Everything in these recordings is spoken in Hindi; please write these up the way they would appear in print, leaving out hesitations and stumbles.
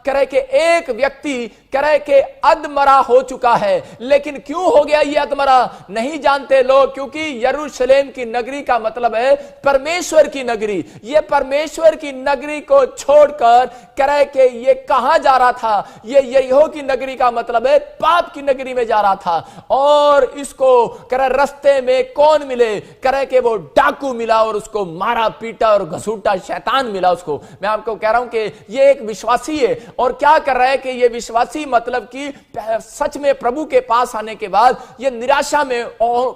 करे कि एक व्यक्ति करे कि अधमरा हो चुका है। लेकिन क्यों हो गया ये अधमरा नहीं जानते लोग, क्योंकि यरूशलेम की नगरी का मतलब है परमेश्वर की नगरी। ये परमेश्वर की नगरी को छोड़कर करे कि ये कहां जा रहा था, ये यरीहो की नगरी का मतलब है पाप की नगरी में जा रहा था। और इसको करे रास्ते में कौन मिले, करे कि वो डाकू मिला और उसको मारा पीटा और घसूटा, शैतान मिला उसको। मैं आपको कह रहा हूं कि ये एक विश्वासी है और क्या कर रहा है कि ये विश्वासी मतलब कि सच में प्रभु के पास आने के बाद ये निराशा में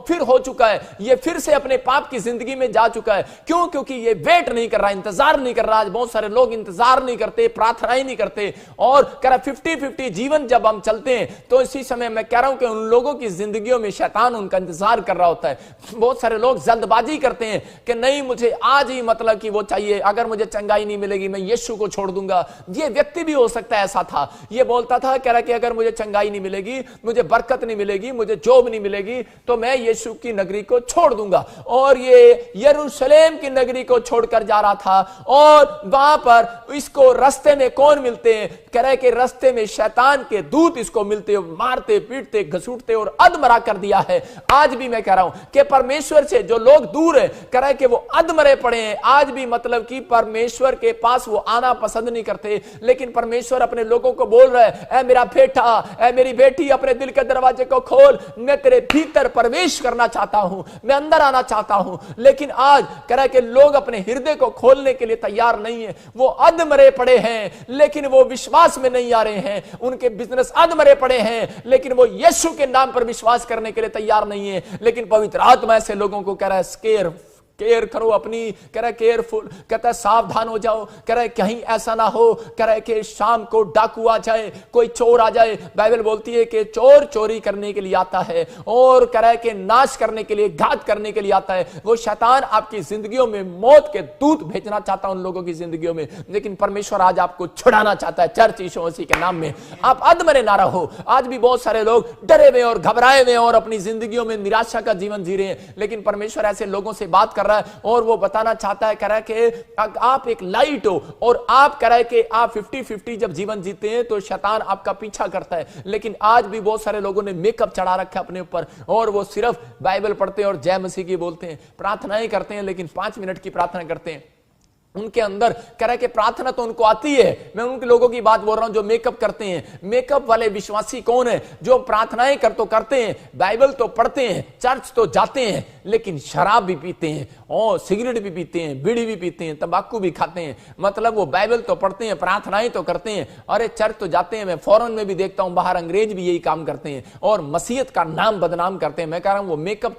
फिर हो चुका है, ये फिर से अपने पाप की जिंदगी में जा चुका है। क्यों? क्योंकि ये वेट नहीं कर रहा, इंतजार नहीं कर रहा। आज बहुत सारे लोग इंतजार नहीं करते, प्रार्थनाएं नहीं करते और कह रहा 50-50 जीवन जब हम चलते हैं तो इसी समय मैं कह रहा हूं कि उन लोगों की जिंदगियों में शैतान उनका इंतजार कर रहा होता है। बहुत सारे लोग जल्दबाजी करते हैं कि नहीं मुझे आज ही मतलब कि वो चाहिए, अगर मुझे चंगाई नहीं मिलेगी मैं यीशु को छोड़ दूंगा। ये व्यक्ति भी हो सकता है ऐसा था, ये बोलता था कह रहा कि अगर मुझे चंगाई नहीं मिलेगी, मुझे बरकत नहीं मिलेगी, मुझे जॉब नहीं मिलेगी तो मैं यीशु की नगरी को छोड़ दूंगा। और ये यरूशलेम की नगरी को छोड़कर जा रहा था और वहां पर इसको रास्ते में कौन मिलते हैं, कह रहे कि रास्ते में शैतान के दूत इसको मिलते, मारते पीटते घसीटते और अधमरा कर दिया है। आज भी मैं कह रहा हूं कि परमेश्वर से जो लोग दूर है कह रहे कि वो अधमरे पड़े हैं। आज भी मतलब कि परमेश्वर के पास वो आना पसंद नहीं करते, लेकिन परमेश्वर अपने लोगों को बोल रहा है, ऐ मेरा बेटा, ऐ मेरी बेटी, अपने दिल के दरवाजे को खोल, मैं तेरे भीतर प्रवेश करना चाहता हूं, मैं अंदर आना चाहता हूं। लेकिन आज कह रहा है कि लोग अपने हृदय को खोलने के लिए तैयार नहीं है, वो अधमरे पड़े हैं लेकिन वो विश्वास में नहीं आ रहे हैं। उनके बिजनेस अधमरे पड़े हैं लेकिन वो यीशु के नाम पर विश्वास करने के लिए तैयार नहीं है। लेकिन पवित्र आत्मा ऐसे लोगों को कह रहा है केयर करो अपनी, कह रहा है केयरफुल, कहता है सावधान हो जाओ, कह रहा है कहीं ऐसा ना हो कह रहा है कि शाम को डाकू आ जाए, कोई चोर आ जाए। बाइबल बोलती है कि चोर चोरी करने के लिए आता है और कह रहा है कि नाश करने के लिए, घात करने के लिए आता है। वो शैतान आपकी जिंदगियों में मौत के दूत भेजना चाहता है उन लोगों की जिंदगियों में, लेकिन परमेश्वर आज आपको छुड़ाना चाहता है। चर्च यीशु मसीह के नाम में आप अधमरे ना रहो। आज भी बहुत सारे लोग डरे हुए और घबराए हुए और अपनी जिंदगियों में निराशा का जीवन जी रहे हैं, लेकिन परमेश्वर ऐसे लोगों से बात कर और वो बताना चाहता है, कह रहा है कि आप एक लाइट हो और आप कह रहा है कि आप 50-50 जब जीवन जीते हैं तो शैतान आपका पीछा करता है। लेकिन आज भी बहुत सारे लोगों ने मेकअप चढ़ा रखा है अपने ऊपर और वो सिर्फ बाइबल पढ़ते हैं और जय मसीह की बोलते हैं, प्रार्थनाएं करते हैं, लेकिन 5 मिनट की प्रार्थना करते हैं। उनके अंदर कह रहा है कि प्रार्थना तो उनको आती है। मैं उनके लोगों की बात बोल रहा हूं जो मेकअप करते हैं। मेकअप वाले विश्वासी कौन है? जो प्रार्थनाएं करते हैं, बाइबल तो पढ़ते हैं, चर्च तो जाते हैं, लेकिन शराब भी पीते हैं और सिगरेट भी पीते हैं, बीड़ी भी पीते हैं, तंबाकू भी खाते हैं। मतलब वो बाइबल तो पढ़ते हैं, प्रार्थनाएं तो करते हैं, अरे चर्च तो जाते हैं। मैं फॉरेन में भी देखता हूं, बाहर अंग्रेज भी यही काम करते हैं और मसीहत का नाम बदनाम करते हैं। मैं कह रहा हूं वो मेकअप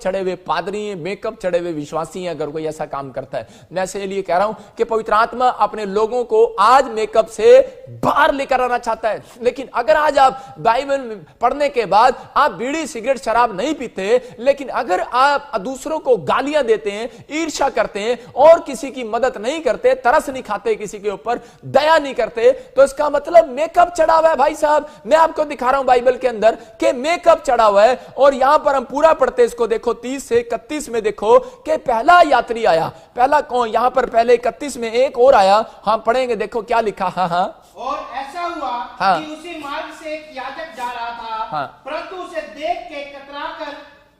चढ़े हुए पादरी हैं, मेकअप चढ़े हुए विश्वासी हैं अगर कोई ऐसा काम करता है। मैं इसलिए कह रहा हूं कि पवित्र आत्मा अपने लोगों को आज मेकअप से बाहर लेकर आना चाहता है। लेकिन अगर आज आप बाइबल पढ़ने के बाद आप बीड़ी सिगरेट शराब नहीं पीते, लेकिन अगर आप दूसरों को गालियां देते हैं, ईर्ष्या करते हैं और किसी की मदद नहीं करते, तरस नहीं खाते, किसी के ऊपर दया नहीं करते, तो इसका मतलब मेकअप चढ़ा हुआ है। भाई साहब मैं आपको दिखा रहा हूं बाइबल के अंदर कि मेकअप चढ़ा हुआ है और यहां पर हम पूरा पढ़ते हैं इसको। देखो 30 से 31 में देखो कि पहला यात्री आया। पहला कौन? यहां पर पहले 31 में एक और आया, हम पढ़ेंगे, देखो क्या लिखा। हाँ और ऐसा हुआ कि उसी मार्ग से एक याजक जा रहा था, परंतु उसे देख के कतरा कर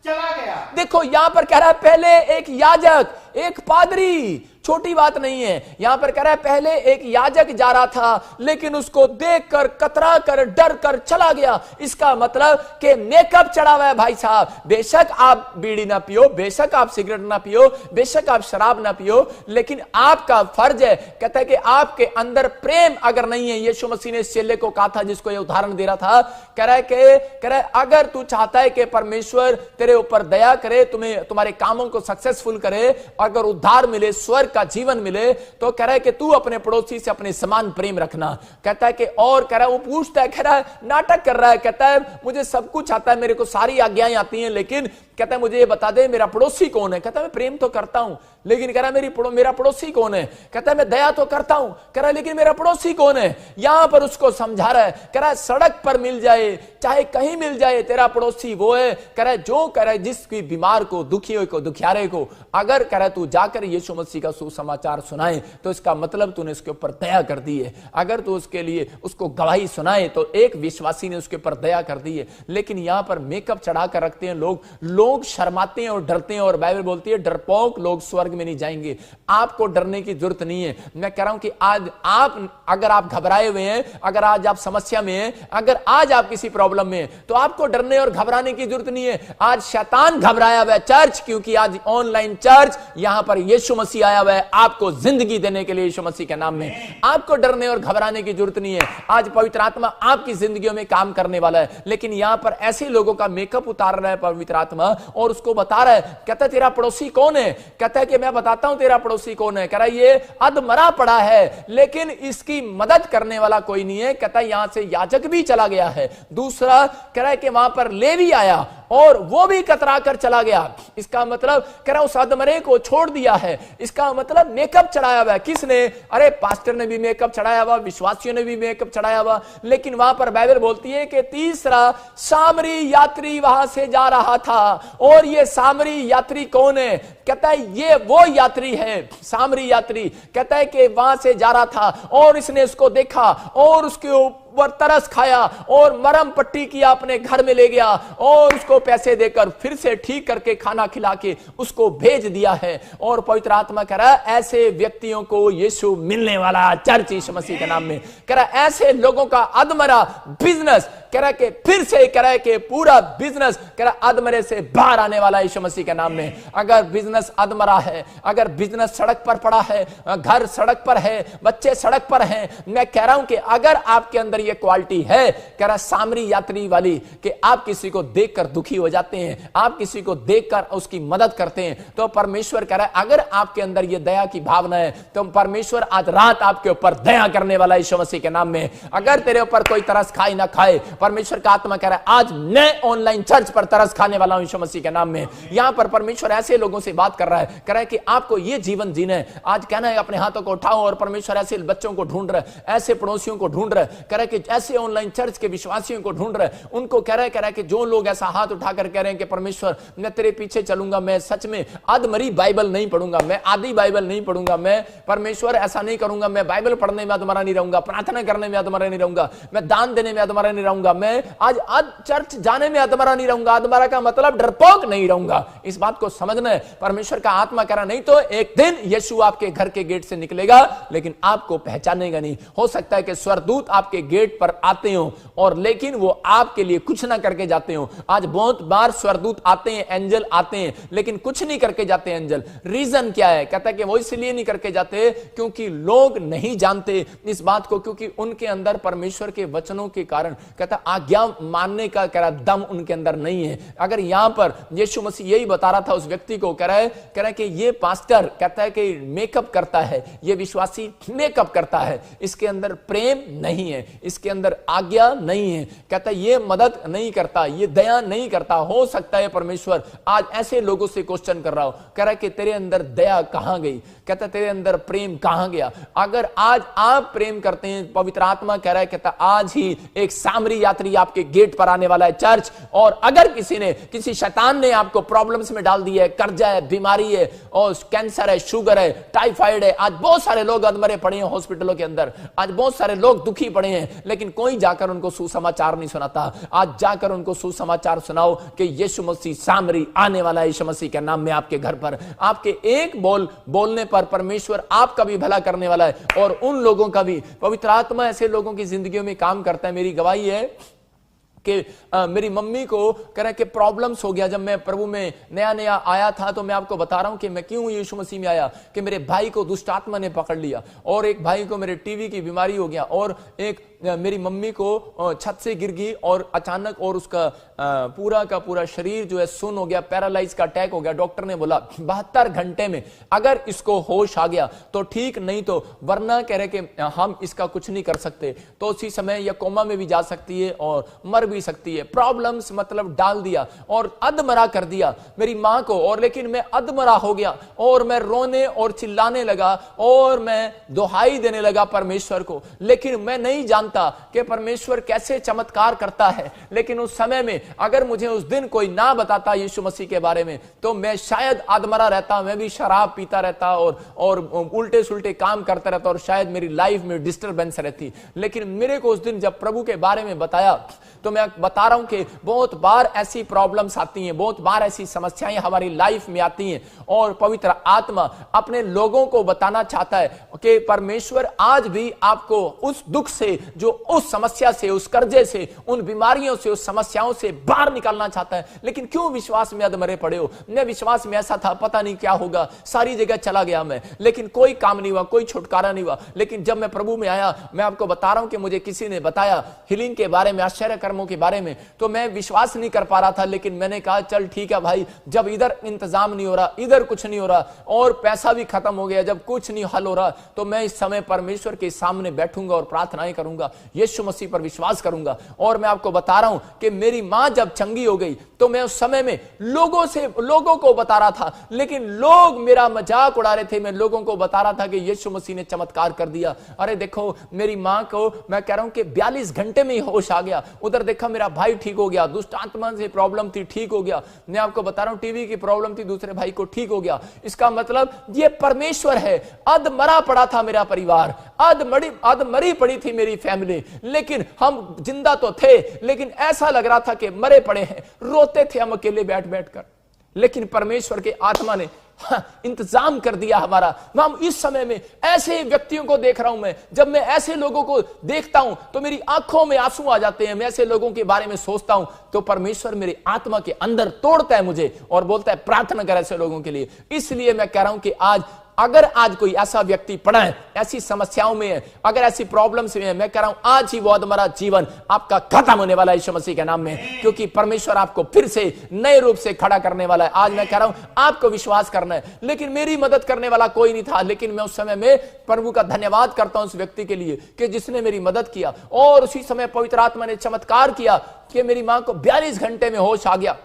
चला गया। देखो यहां पर कह रहा है पहले एक याजक, एक पादरी, छोटी बात नहीं है। यहां पर कह रहा है पहले एक याजक जा रहा था लेकिन उसको देखकर कतरा कर डर कर चला गया। इसका मतलब कि मेकअप चढ़ा हुआ है। भाई साहब बेशक आप बीड़ी ना पियो, बेशक आप सिगरेट ना पियो, बेशक आप शराब ना पियो, लेकिन आपका फर्ज है, कहता है कि आपके अंदर प्रेम अगर नहीं है। यीशु मसीह ने इस चेले को कहा था जिसको यह उदाहरण दे रहा था, कह रहा है अगर तू चाहता है कि परमेश्वर तेरे ऊपर दया करे, तुम्हारे कामों को सक्सेसफुल करे, अगर उद्धार मिले, स्वर्ग का जीवन मिले, तो कह रहा है कि तू अपने पड़ोसी से अपने समान प्रेम रखना। कहता है कि और कह रहा है, वो पूछता है, कह रहा है नाटक कर रहा है, कहता है मुझे सब कुछ आता है, मेरे को सारी आज्ञाएं आती हैं, लेकिन कहता है मुझे ये बता दे मेरा पड़ोसी कौन है। कहता है मैं प्रेम तो करता हूं, लेकिन कह रहा मेरा पड़ोसी कौन है। कहता है मैं दया तो करता हूं, कह रहा लेकिन मेरा पड़ोसी कौन है। यहां पर उसको समझा रहा है, कह रहा है सड़क पर मिल जाए चाहे कहीं मिल जाए तेरा पड़ोसी वो है। कह रहा है जो कह रहा है जिसकी बीमार को, दुखियों को, दुखियारे को अगर कह रहा है तू जाकर यीशु मसीह का सुसमाचार सुनाए तो इसका मतलब तूने उसके ऊपर दया कर दी है। अगर तू उसके लिए उसको गवाही सुनाए तो एक विश्वासी ने उसके ऊपर दया कर दी है। लेकिन यहां पर मेकअप चढ़ा कर रखते हैं लोग शर्माते हैं और डरते हैं, और बाइबल बोलती है डरपोक लोग स्वर्ग में नहीं जाएंगे। आपको डरने की जरूरत नहीं है। मैं कह रहा हूं कि आज अगर आप घबराए हुए हैं, अगर आज आप समस्या में हैं, अगर आज आप किसी प्रॉब्लम में हैं, तो आपको डरने और घबराने की जरूरत नहीं है। आज शैतान घबराया हुआ है चर्च, क्योंकि आज ऑनलाइन चर्च यहां पर यीशु मसीह आया हुआ है आपको जिंदगी देने के लिए। यीशु मसीह के नाम में आपको डरने और घबराने की जरूरत नहीं है। आज पवित्र आत्मा आपकी जिंदगियों में काम करने वाला है। लेकिन यहां पर ऐसे लोगों का मेकअप उतार रहा है पवित्र आत्मा और उसको बता रहा है, कहता है तेरा पड़ोसी कौन है। कहता है कि मैं बताता हूं तेरा पड़ोसी कौन है। कह रहा है ये अधमरा पड़ा है, लेकिन इसकी मदद करने वाला कोई नहीं है। कहता है यहां से याजक भी चला गया है। दूसरा कह रहा है कि वहां पर लेवी आया और वो भी कतरा कर चला गया। इसका मतलब कह रहा उस अधमरे को छोड़ दिया है। इसका मतलब मेकअप चढ़ाया हुआ है। किसने? अरे पास्टर ने भी मेकअप चढ़ाया हुआ, विश्वासियों ने भी मेकअप चढ़ाया हुआ। लेकिन वहां पर बाइबल बोलती है कि तीसरा सामरी यात्री वहां से जा रहा था। और ये सामरी यात्री कौन है? कहता है ये वो यात्री है, सामरी यात्री। कहता है कि वहां से जा रहा था और इसने उसको देखा और उसके ऊपर तरस खाया और मरहम पट्टी किया, अपने घर में ले गया और उसको पैसे देकर फिर से ठीक करके खाना खिला के उसको भेज दिया है। और पवित्र आत्मा कह रहा है ऐसे व्यक्तियों को यीशु मिलने वाला चर्च यीशु मसीह के नाम में। कह रहा है ऐसे लोगों का अधमरा बिजनेस, कह रहा है कि फिर से कह रहा है कि पूरा बिजनेस कह रहा है अधमरे से बाहर आने वाला यीशु मसीह के नाम में। अगर बिजनेस अधमरा है, अगर बिजनेस सड़क पर पड़ा है, घर सड़क पर है, बच्चे सड़क पर हैं, मैं कह रहा हूं कि अगर आपके अंदर ये क्वालिटी है, कह रहा सामरी यात्री वाली, कि आप किसी को देखकर दुखी हो जाते हैं, आप किसी को देखकर उसकी मदद करते हैं, तो परमेश्वर कह रहा है अगर आपके अंदर ये दया की भावना है तो परमेश्वर आज रात आपके ऊपर दया करने वाला यीशु मसीह के नाम में। अगर तेरे ऊपर कोई तरस खाए ना खाए, परमेश्वर का आत्मा कह रहा है आज मैं ऑनलाइन चर्च पर तरस खाने वाला हूं यीशु मसीह के नाम में। यहां पर परमेश्वर ऐसे लोगों से बात कर रहा है, कह रहा है कि आपको ये जीवन जीना है। आज कहना है अपने हाथों को उठाओ, और परमेश्वर ऐसे बच्चों को ढूंढ रहा है, ऐसे पड़ोसियों को ढूंढ रहा है, कह रहा है कि ऐसे ऑनलाइन चर्च के विश्वासियों को ढूंढ रहा है। उनको कह रहा है कि जो लोग ऐसा हाथ उठाकर कह रहे हैं कि परमेश्वर मैं तेरे पीछे चलूंगा, मैं सच में अधमरी बाइबल नहीं पढ़ूंगा, मैं आधी बाइबल नहीं पढ़ूंगा, मैं परमेश्वर ऐसा नहीं करूंगा, मैं बाइबल पढ़ने में अधमरा नहीं रहूंगा, प्रार्थना करने में अधमरा नहीं रहूंगा, मैं दान देने में अधमरा नहीं रहूंगा, मैं आज चर्च जाने में अधमरा नहीं रहूंगा। अधमरा का मतलब डरपोक नहीं रहूंगा। इस बात को समझना है। परमेश्वर का आत्मा कह रहा नहीं तो एक दिन यीशु आपके घर के गेट से निकलेगा, लेकिन आपको पहचानेगा नहीं। हो सकता है कि स्वर्गदूत आपके गेट पर आते हो और लेकिन वो आपके लिए कुछ ना करके जाते हो। आज बहुत बार स्वर्गदूत आते हैं, एंजल आते हैं, लेकिन कुछ नहीं करके जाते एंजल। रीजन क्या है? कहता है कि वो इसलिए नहीं करके जाते क्योंकि लोग नहीं जानते इस बात को, क्योंकि उनके अंदर परमेश्वर के वचनों के कारण कहता आज्ञा मानने का कह रहा दम उनके अंदर नहीं है। अगर यहां पर यीशु मसीह यही बता रहा था उस व्यक्ति को, कह रहा है कि ये पास्टर कहता है कि मेकअप करता है, ये विश्वासी मेकअप करता है, इसके अंदर प्रेम नहीं है, इसके अंदर आज्ञा नहीं है, कहता है ये मदद नहीं करता, ये दया नहीं करता। हो सकता है परमेश्वर आज ऐसे लोगों से क्वेश्चन कर रहा हो, कह रहा है कि तेरे अंदर दया कहां गई, कहता तेरे अंदर प्रेम कहां गया। अगर आज आप प्रेम करते हैं, पवित्र आत्मा कह रहा है कहता आज ही एक सामरी यात्री आपके गेट पर आने वाला है चर्च। और अगर किसी शैतान ने आपको प्रॉब्लम्स में डाल दिया है, कर्जा है, बीमारी है, और कैंसर है, शुगर है, टाइफाइड है, आज बहुत सारे लोग अधमरे पड़े हैं हॉस्पिटलों के अंदर, आज बहुत सारे लोग दुखी पड़े हैं, लेकिन कोई जाकर उनको सुसमाचार नहीं सुनाता। आज जाकर उनको सुसमाचार सुनाओ कि यीशु मसीह सामरी आने वाला है यीशु मसीह के नाम में आपके घर पर। आपके एक बोलने पर परमेश्वर आपका भी भला करने वाला है और उन लोगों का भी। पवित्र आत्मा ऐसे लोगों की जिंदगियों में काम करता है। मेरी गवाही है कि मेरी मम्मी को कह रहे कि प्रॉब्लम्स हो गया। जब मैं प्रभु में नया आया था, तो मैं आपको बता रहा हूं कि मैं क्यों यीशु मसीह में आया, कि मेरे भाई को दुष्ट आत्मा ने पकड़ लिया और एक भाई को मेरे टीवी की बीमारी हो गया और एक मेरी मम्मी को छत से गिर गई और अचानक और उसका पूरा का पूरा शरीर जो है सुन्न हो गया, पैरालाइज का अटैक हो गया। डॉक्टर ने बोला 72 घंटे में अगर इसको होश आ गया तो ठीक, नहीं तो वरना कह रहे कि हम इसका कुछ नहीं कर सकते, तो उसी समय यह कोमा में भी जा सकती है और मर भी सकती है। प्रॉब्लम्स मतलब डाल दिया और अधमरा कर दिया मेरी मां को, और लेकिन मैं अधमरा हो गया और मैं रोने और चिल्लाने लगा और मैं दुहाई देने लगा परमेश्वर को। लेकिन मैं नहीं जानता कि परमेश्वर कैसे चमत्कार करता है। लेकिन उस समय में अगर मुझे उस दिन कोई ना बताता यीशु मसीह के बारे में, तो मैं शायद अधमरा रहता, मैं भी शराब पीता रहता और उल्टे सुल्टे काम करता रहता और शायद मेरी लाइफ में डिस्टर्बेंस रहती। लेकिन मेरे को उस दिन जब प्रभु के बारे में बताया, तो मैं बता रहा हूं कि बहुत बार ऐसी प्रॉब्लम्स आती हैं, बहुत बार ऐसी समस्याएं हमारी लाइफ में आती हैं और पवित्र आत्मा अपने लोगों को बताना चाहता है कि परमेश्वर आज भी आपको उस दुख से, जो उस समस्या से, उस कर्जे से, उन बीमारियों से, उस समस्याओं से बाहर निकालना चाहता है। लेकिन क्यों विश्वास में अधमरे पड़े हो? मैं विश्वास में ऐसा था, पता नहीं क्या होगा, सारी जगह चला गया मैं, लेकिन कोई काम नहीं हुआ, कोई छुटकारा नहीं हुआ। लेकिन जब मैं प्रभु में आया, मैं आपको बता रहा हूं कि मुझे किसी ने बताया हीलिंग के बारे में, आश्चर्य कर्मों के बारे में, तो मैं विश्वास नहीं कर पा रहा था। लेकिन मैंने कहा चल ठीक है भाई, जब इधर इंतजाम नहीं हो रहा, इधर कुछ नहीं हो रहा और पैसा भी खत्म हो गया, जब कुछ नहीं हल हो रहा, तो मैं इस समय परमेश्वर के सामने बैठूंगा और प्रार्थनाएं करूंगा, यीशु मसीह पर विश्वास करूंगा। और मैं आपको बता रहा हूं कि मेरी मां जब चंगी हो गई, तो मैं उस समय में लोगों को बता रहा था, लेकिन लोग मेरा मजाक उड़ा रहे थे। मैं लोगों को बता रहा था कि यीशु मसीह ने चमत्कार कर दिया। अरे देखो मेरी मां को मैं कह रहा हूं कि 42 घंटे में ही होश आ गया। उधर देखा मेरा भाई ठीक हो गया, दुष्ट आत्मा से प्रॉब्लम थी, ठीक हो गया। मैं आपको बता रहा हूं टीवी की प्रॉब्लम थी, दूसरे भाई को ठीक हो गया। इसका मतलब ये परमेश्वर है। अधमरा पड़ा था मेरा परिवार, अधमरी पड़ी थी मेरी फैमिली, लेकिन हम जिंदा तो थे, लेकिन ऐसा लग रहा था कि मरे पड़े हैं। रोते थे हम अकेले बैठ बैठ कर, लेकिन परमेश्वर के आत्मा ने इंतजाम कर दिया हमारा। हम इस समय में ऐसे व्यक्तियों को देख रहा हूं। मैं जब मैं ऐसे लोगों को देखता हूं तो मेरी आंखों में आंसू आ जाते हैं। मैं ऐसे लोगों के बारे में सोचता हूं तो परमेश्वर मेरी आत्मा के अंदर तोड़ता है मुझे और बोलता है प्रार्थना कर ऐसे लोगों के लिए। इसलिए मैं कह रहा हूं कि अगर आज कोई ऐसा व्यक्ति पड़ा है, ऐसी समस्याओं में है, अगर ऐसी प्रॉब्लम्स में है, मैं कह रहा हूं आज ही वो अधमरा जीवन आपका खत्म होने वाला है यीशु मसीह के नाम में, क्योंकि परमेश्वर आपको फिर से नए रूप से खड़ा करने वाला है। आज मैं कह रहा हूं आपको विश्वास करना है। लेकिन मेरी मदद करने वाला कोई नहीं था, लेकिन मैं उस समय में प्रभु का धन्यवाद करता हूं उस व्यक्ति के लिए कि जिसने मेरी मदद किया। और उसी समय पवित्र आत्मा ने चमत्कार किया कि मेरी मां को 42 घंटे में होश आ गया।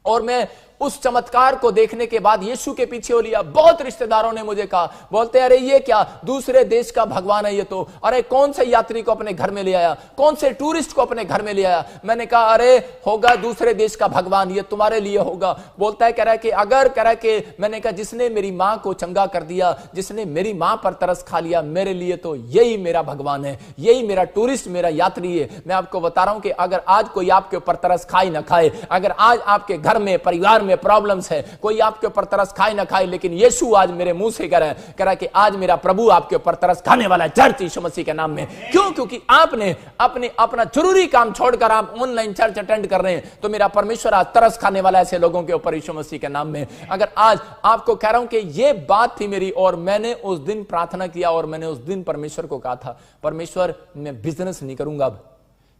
और मैं उस चमत्कार को देखने के बाद यीशु के पीछे हो लिया। बहुत रिश्तेदारों ने मुझे कहा, बोलते अरे ये क्या दूसरे देश का भगवान है ये तो, अरे कौन से यात्री को अपने घर में ले आया, कौन से टूरिस्ट को अपने घर में ले आया। मैंने कहा अरे होगा दूसरे देश का भगवान, ये तुम्हारे लिए होगा। बोलता है, कह रहा है कि अगर कह रहा है कि मैंने कहा जिसने मेरी मां को चंगा कर दिया, जिसने मेरी मां पर तरस खा लिया, मेरे लिए तो यही मेरा भगवान है, यही मेरा टूरिस्ट, मेरा यात्री है। मैं आपको बता रहा हूं कि अगर आज कोई आपके ऊपर तरस खाए ना खाए, अगर आज आपके घर में परिवार में प्रॉब्लम्स है, कोई आपके ऊपर तरस खाए ना खाए, लेकिन यीशु आज मेरे मुंह से कह रहा है कि आज मेरा प्रभु आपके ऊपर तरस खाने वाला है चर्च यीशु मसीह के नाम में। क्यों? क्योंकि आपने अपना जरूरी काम छोड़कर आप ऑनलाइन चर्च अटेंड कर रहे हैं, तो मेरा परमेश्वर आज तरस खाने वाला है ऐसे लोगों के ऊपर यीशु मसीह के नाम में। अगर आज आपको कह रहा हूं कि ये बात थी मेरी, और मैंने उस दिन प्रार्थना किया और मैंने उस दिन परमेश्वर को कहा था, परमेश्वर मैं बिजनेस नहीं करूंगा, अब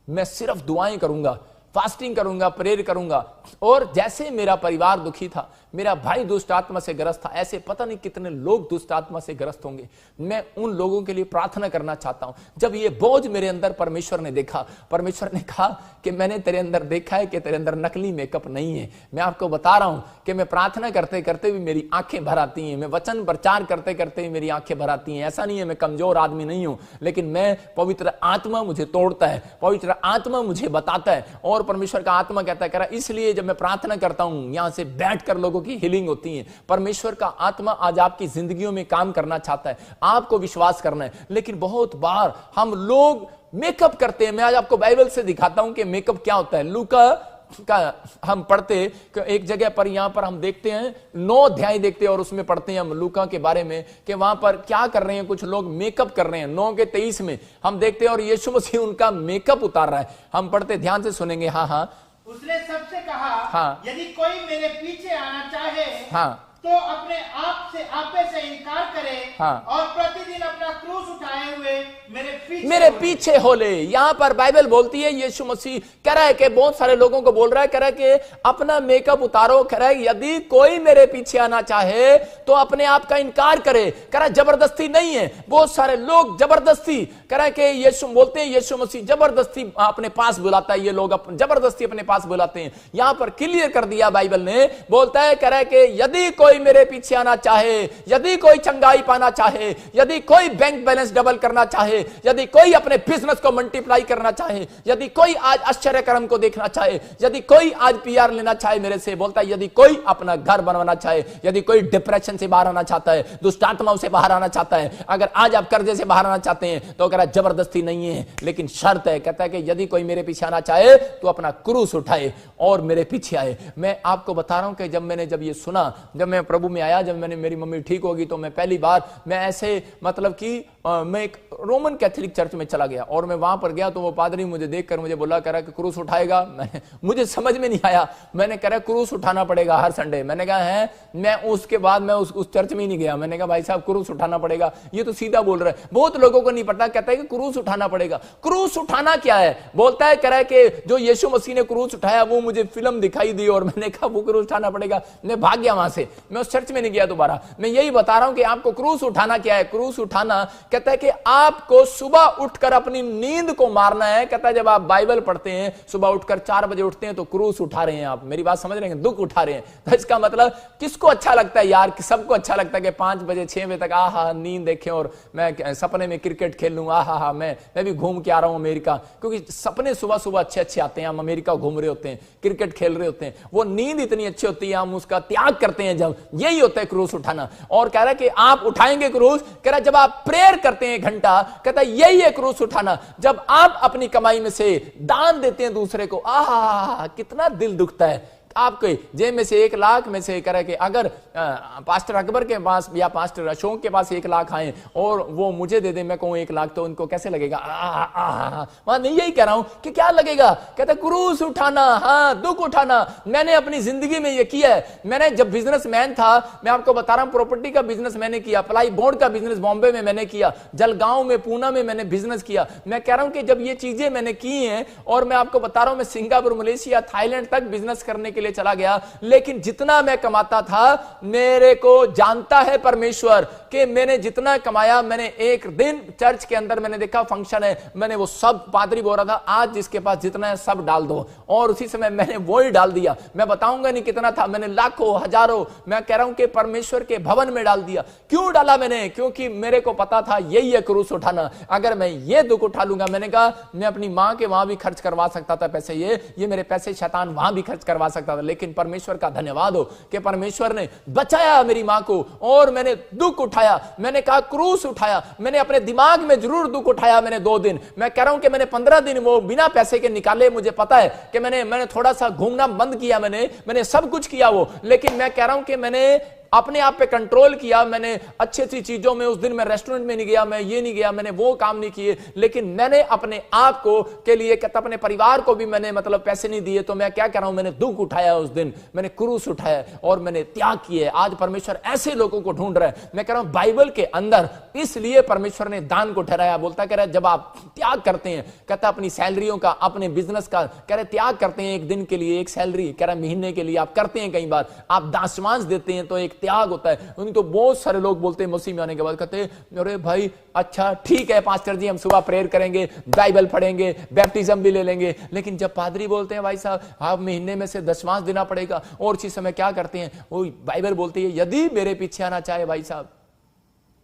मैं सिर्फ दुआएं करूंगा, फास्टिंग करूंगा, प्रेयर करूंगा। और जैसे मेरा परिवार दुखी था, मेरा भाई दुष्ट आत्मा से ग्रस्त था, ऐसे पता नहीं कितने लोग दुष्ट आत्मा से ग्रस्त होंगे। मैं उन लोगों के लिए प्रार्थना करना चाहता हूं। जब ये बोझ मेरे अंदर परमेश्वर ने देखा, परमेश्वर ने कहा कि मैंने तेरे अंदर देखा है कि तेरे अंदर नकली मेकअप नहीं है। मैं आपको बता रहा हूं कि मैं प्रार्थना करते करते भी मेरी आंखें भर आती हैं, मैं वचन प्रचार करते करते भी मेरी आंखें भर आती हैं। ऐसा नहीं है मैं कमजोर आदमी नहीं हूं, लेकिन मैं पवित्र आत्मा मुझे तोड़ता है, पवित्र आत्मा मुझे बताता है। और परमेश्वर का आत्मा कहता है, इसलिए जब मैं प्रार्थना करता हूं, यहां से बैठकर लोगों की हीलिंग होती है। परमेश्वर का आत्मा आज आपकी जिंदगियों में काम करना चाहता है, आपको विश्वास करना है। लेकिन बहुत बार हम लोग मेकअप करते हैं। मैं आज आपको बाइबल से दिखाता हूं कि मेकअप क्या होता है। लूका का हम पढ़ते एक जगह पर, यहां पर हम देखते हैं 9 अध्याय देखते हैं और उसमें पढ़ते हैं हम लूका के बारे में कि वहां पर क्या कर रहे हैं, कुछ लोग मेकअप कर रहे हैं। 9 के 23 में हम देखते हैं और यीशु मसीह उनका मेकअप उतार रहा है। हम पढ़ते, ध्यान से सुनेंगे। हाँ, उसने सबसे कहा, हाँ, यदि कोई मेरे पीछे आना चाहे, हाँ, तो अपने आपे से इनकार करे, हाँ, और प्रतिदिन अपना क्रूस उठाए हुए मेरे पीछे हो ले। यहां पर बाइबल बोलती है, यीशु मसीह कह रहा है कि बहुत सारे लोगों को बोल रहा है, कह रहा है कि अपना मेकअप उतारो, कह रहा है यदि कोई मेरे पीछे आना चाहे तो अपने आप का इनकार करे। कह रहा है जबरदस्ती नहीं है। बहुत सारे लोग जबरदस्ती, कह रहा है कि यीशु बोलते हैं यीशु मसीह जबरदस्ती अपने पास बुलाता है, ये लोग जबरदस्ती अपने पास बुलाते हैं। यहां पर क्लियर कर दिया बाइबल ने, बोलता है, कह रहा है कि यदि कोई मेरे पीछे आना चाहे, यदि कोई चंगाई पाना चाहे, यदि कोई बैंक बैलेंस डबल करना चाहे, यदि कोई अपने बिजनेस को मल्टीप्लाई करना चाहे, यदि कोई आज आश्चर्य कर्म को देखना चाहे, यदि कोई आज पीआर लेना चाहे मेरे से, बोलता है यदि कोई अपना घर बनवाना चाहे, यदि कोई डिप्रेशन से बाहर आना चाहता है, दुष्ट आत्माओं से बाहर आना चाहता है, अगर आज आप कर्जे से बाहर आना चाहते हैं तो कह रहा जबरदस्ती नहीं है, लेकिन शर्त है। कहता है कि यदि कोई मेरे पीछे आना चाहे तो अपना क्रूस उठाए और मेरे पीछे आए। मैं आपको बता रहा हूं कि जब ये सुना, जब मैं प्रभु में आया, जब मेरी मम्मी ठीक होगी, तो मैं पहली बार मैं ऐसे मतलब कि मैं एक रोमन कैथोलिक चर्च में चला गया और मैं वहां पर गया तो वो पादरी मुझे देखकर मुझे बोला, कह रहा कि क्रूस उठाएगा। मुझे समझ में नहीं आया। मैंने कह रहा क्रूस उठाना पड़ेगा हर संडे। मैंने कहा है, मैं उसके बाद मैं उस चर्च में ही नहीं गया। मैंने कहा भाई साहब क्रूस उठाना पड़ेगा, ये तो सीधा बोल रहा है। बहुत लोगों को नहीं पता, कहता है कि क्रूस उठाना पड़ेगा। क्रूस उठाना क्या है? बोलता है, कह रहा है कि जो यीशु मसीह ने क्रूस उठाया वो मुझे फिल्म दिखाई दी और मैंने कहा वो क्रूस उठाना पड़ेगा। मैं भाग गया वहां से, मैं उस चर्च में नहीं गया दोबारा। मैं यही बता रहा हूं कि आपको क्रूस उठाना क्या है। क्रूस उठाना कहता है कि आपको सुबह उठकर अपनी नींद को मारना है। कहता है जब आप बाइबल पढ़ते हैं, सुबह उठकर 4 बजे उठते हैं तो क्रूस उठा रहे हैं आप। मेरी बात समझ रहे हैं? दुख उठा रहे हैं। तो इसका मतलब किसको अच्छा लगता है यार? सबको अच्छा लगता है कि 5 बजे 6 बजे तक आहा नींद देखें और मैं सपने में क्रिकेट खेल लूं, आहा मैं भी घूम के आ रहा हूं अमेरिका। क्योंकि सपने सुबह सुबह अच्छे अच्छे आते हैं। हम अमेरिका घूम रहे होते हैं, क्रिकेट खेल रहे होते हैं, वो नींद इतनी अच्छी होती है, हम उसका त्याग करते हैं। जब यही होता है क्रूस उठाना। और कह रहा है कि आप उठाएंगे क्रूस, कह रहा है जब आप प्रेयर करते हैं घंटा, कहता है यही है क्रूस उठाना। जब आप अपनी कमाई में से दान देते हैं दूसरे को, आहा कितना दिल दुखता है। आपके जेब में से 1 लाख में से करे कि अगर पास्टर अकबर के पास या पास्टर अशोक के पास 1 लाख आए और वो मुझे दे दे, मैं कहूं 1 लाख, तो उनको कैसे लगेगा? वहां नहीं यही कह रहा हूं कि क्या लगेगा। कहता क्रूस उठाना, हाँ दुख उठाना। मैंने अपनी जिंदगी में ये किया है। मैंने जब बिजनेसमैन था, मैं आपको बता रहा हूं, प्रॉपर्टी का बिजनेस मैंने किया, प्लाई बोर्ड का बिजनेस बॉम्बे में मैंने किया, जलगांव में, पूना में मैंने बिजनेस किया। मैं कह रहा हूं कि जब ये चीजें मैंने की हैं, और मैं आपको बता रहा हूं मैं सिंगापुर, मलेशिया, थाईलैंड तक बिजनेस करने के लिए चला गया, लेकिन जितना मैं कमाता था, मेरे को जानता है परमेश्वर कि मैंने जितना कमाया, मैंने एक दिन चर्च के अंदर मैंने देखा फंक्शन है, मैंने वो सब, पादरी बोल रहा था आज जिसके पास जितना है सब डाल दो, और उसी समय मैंने वो ही डाल दिया। मैं बताऊंगा नहीं कितना था, मैंने लाखों हजारों, मैं कह रहा हूं कि परमेश्वर के भवन में डाल दिया। क्यों डाला मैंने? क्योंकि मेरे को पता था यही है क्रूस उठाना। अगर मैं ये दुख उठा लूंगा, मैंने कहा मैं अपनी मां के वहां भी खर्च करवा सकता था पैसे, ये मेरे पैसे शैतान वहां भी खर्च करवा सकता था, लेकिन परमेश्वर का धन्यवाद हो कि परमेश्वर ने बचाया मेरी मां को। और मैंने दुख उठाया, मैंने कहा क्रूस उठाया। मैंने अपने दिमाग में जरूर दुख उठाया। मैंने 2 दिन, मैं कह रहा हूं कि मैंने 15 दिन वो बिना पैसे के निकाले। मुझे पता है कि मैंने थोड़ा सा घूमना बंद किया, मैंने सब कुछ किया वो, लेकिन मैं कह रहा हूं कि मैंने अपने आप पे कंट्रोल किया। मैंने अच्छी अच्छी चीजों में, उस दिन मैं रेस्टोरेंट में नहीं गया, मैं ये नहीं गया, मैंने वो काम नहीं किए, लेकिन मैंने अपने आप को के लिए, कहता अपने परिवार को भी मैंने मतलब पैसे नहीं दिए। तो मैं क्या कह रहा हूं, मैंने दुख उठाया उस दिन, मैंने क्रूस उठाया और मैंने त्याग किए। आज परमेश्वर ऐसे लोगों को ढूंढ रहा है। मैं कह रहा हूं बाइबल के अंदर इसलिए परमेश्वर ने दान को ठहराया। बोलता कह रहा है जब आप त्याग करते हैं, कहता अपनी सैलरियों का, अपने बिजनेस का, कह रहे त्याग करते हैं, एक दिन के लिए एक सैलरी, कह रहा महीने के लिए आप करते हैं, कई बार आप दासवांस देते हैं, तो एक त्याग होता है। उन्हीं तो बहुत सारे लोग बोलते हैं मसीह में आने के बाद, कहते हैं अरे भाई अच्छा ठीक है पास्टर जी, हम सुबह प्रेयर करेंगे, बाइबल पढ़ेंगे, बैप्टिज्म भी ले लेंगे, लेकिन जब पादरी बोलते हैं भाई साहब आप महीने में से दशमांश देना पड़ेगा, और इसी समय क्या करते हैं, वो बाइबल बोलती है यदि मेरे पीछे आना चाहे, भाई साहब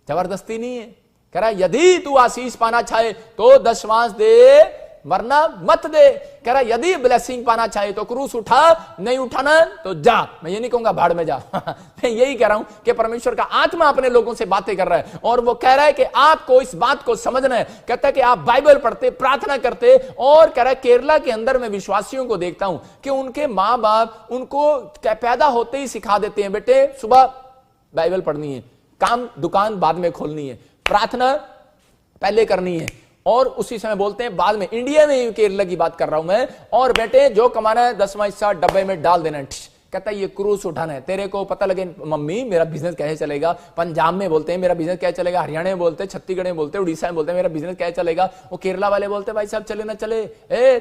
जबरदस्ती नहीं है। कह रहा है यदि तू आशीष पाना चाहे तो दशमांश दे, वरना मत दे। कह रहा यदि ब्लेसिंग पाना चाहे तो क्रूस उठा, नहीं उठाना तो जा। मैं ये नहीं कहूंगा भाड़ में जा मैं यही कह रहा हूं कि परमेश्वर का आत्मा अपने लोगों से बातें कर रहा है, और वो कह रहा है कि आपको इस बात को समझना है। कहता है कि आप बाइबल पढ़ते, प्रार्थना करते, और कह रहा है केरला के अंदर मैं विश्वासियों को देखता हूं कि उनके मां बाप उनको पैदा होते ही सिखा देते हैं, बेटे सुबह बाइबल पढ़नी है, काम दुकान बाद में खोलनी है, प्रार्थना पहले करनी है, और उसी समय बोलते हैं बाद में। इंडिया में केरला की बात कर रहा हूं मैं, और बेटे जो कमाना है 10वां हिस्सा डब्बे में डाल देना। कहता है ये क्रूस उठाना है। तेरे को पता लगे मम्मी मेरा बिजनेस कैसे चलेगा, पंजाब में बोलते हैं मेरा बिजनेस कैसे चलेगा, हरियाणा में बोलते हैं, छत्तीसगढ़ में बोलते हैं, उड़ीसा में बोलते हैं मेरा बिजनेस कैसे चलेगा, वो केरला वाले बोलते हैं भाई साहब चले ना चले,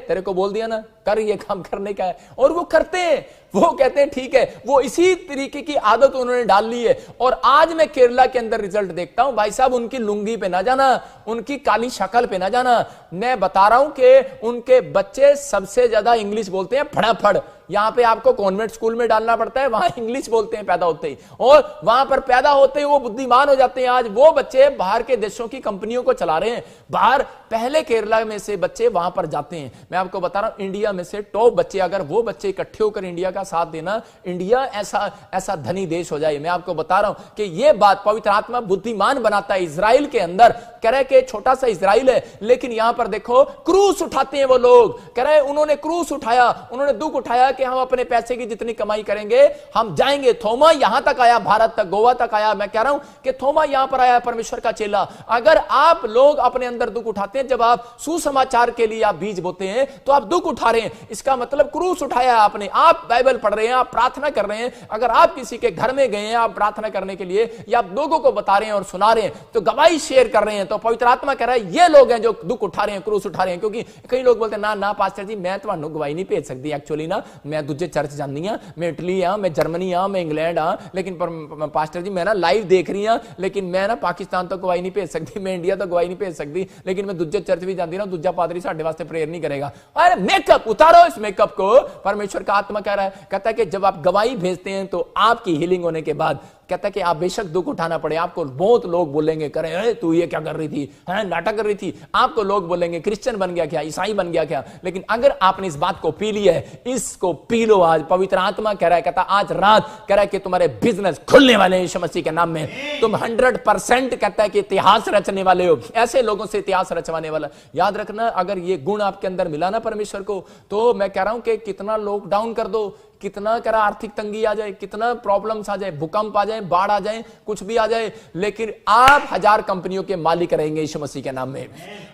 तेरे को बोल दिया ना कर, ये काम करने का है, और वो करते हैं। वो कहते हैं ठीक है, वो इसी तरीके की आदत उन्होंने डाल ली है। और आज मैं केरला के अंदर रिजल्ट देखता हूं, भाई साहब उनकी लुंगी पे ना जाना, उनकी काली शक्ल पे ना जाना, मैं बता रहा हूं कि उनके बच्चे सबसे ज्यादा इंग्लिश बोलते हैं फटाफट। यहां पे आपको कॉन्वेंट स्कूल में डालना पड़ता है, वहां इंग्लिश बोलते हैं पैदा होते ही, और वहां पर पैदा होते ही वो बुद्धिमान हो जाते हैं। आज वो बच्चे बाहर के देशों की कंपनियों को चला रहे हैं, बाहर पहले केरला में से बच्चे वहां पर जाते हैं। मैं आपको बता रहा हूं इंडिया में से टॉप बच्चे, अगर वो बच्चे इकट्ठे होकर इंडिया का साथ देना, इंडिया ऐसा धनी देश हो जाए। मैं आपको बता रहा हूं कि यह बात पवित्र आत्मा बुद्धिमान बनाता है। इजराइल के अंदर कह रहे कि छोटा सा इजराइल है, लेकिन यहां पर देखो क्रूस उठाते हैं वो लोग, कह रहे उन्होंने क्रूस उठाया, उन्होंने दुख उठाया कि हम अपने पैसे की जितनी कमाई करेंगे हम जाएंगे। थोमा यहां तक आया, भारत तक, गोवा तक आया। मैं कह रहा हूं कि थोमा यहां पर आया, परमेश्वर का चेला। अगर आप लोग अपने अंदर दुख उठाते हैं, जब आप सुसमाचार के लिए आप बीज बोते हैं तो आप दुख उठा रहे हैं, इसका मतलब क्रूस उठाया आपने। आप बाइबल पढ़ रहे हैं, आप प्रार्थना कर रहे हैं, अगर आप किसी के घर में गए हैं आप प्रार्थना करने के लिए, या आप लोगों को बता रहे हैं और सुना रहे हैं, तो गवाही शेयर कर रहे हैं, तो पवित्र आत्मा कह रहा है ये लोग हैं जो दुख उठा रहे हैं, क्रूस उठा रहे हैं। क्योंकि कई लोग बोलते हैं ना ना पास्टर जी मैं ਤੁਹਾਨੂੰ गवाही नहीं भेज सकती, एक्चुअली ना मैं दूजे चर्च जानी हाँ, मैं इटली हाँ, मैं जर्मनी हाँ, मैं इंग्लैंड हाँ, लेकिन पास्टर जी मैं ना लाइव देख रही हाँ, लेकिन मैं ना पाकिस्तान तो गवाही नहीं भेज सकती, मैं इंडिया तो गवाही नहीं भेज सकती, लेकिन मैं दूजे चर्च भी जाती ना, दूजा पादरी साढ़े वास्ते प्रेयर नहीं करेगा। अरे मेकअप उतारो, इस मेकअप को। परमेश्वर का आत्मा कह रहा है, कहता है कि जब आप गवाही भेजते हैं तो आपकी हीलिंग होने के बाद कहता है कि आप बेशक दुख उठाना पड़े, आपको बहुत लोग बोलेंगे करे अरे तू ये क्या कर रही थी, है नाटक कर रही थी, आपको लोग बोलेंगे क्रिश्चियन बन गया क्या, ईसाई बन गया क्या, लेकिन अगर आपने इस बात को पी लिया है, इसको पी लो। आज पवित्र आत्मा कह रहा है, कहता आज रात कह रहा है कि तुम्हारे बिजनेस खुलने वाले हैं यीशु मसीह के नाम में। तुम 100% कहता है कि इतिहास रचने वाले हो, ऐसे लोगों से इतिहास रचवाने वाला। याद रखना, अगर ये गुण आपके अंदर मिला ना परमेश्वर को, तो मैं कह रहा हूं कि कितना लॉकडाउन कर दो, कितना करा आर्थिक तंगी आ जाए, कितना प्रॉब्लम्स आ जाए, भूकंप आ जाए, बाढ़ आ जाए, कुछ भी आ जाए, लेकिन आप 1000 कंपनियों के मालिक रहेंगे यीशु मसीह के नाम में।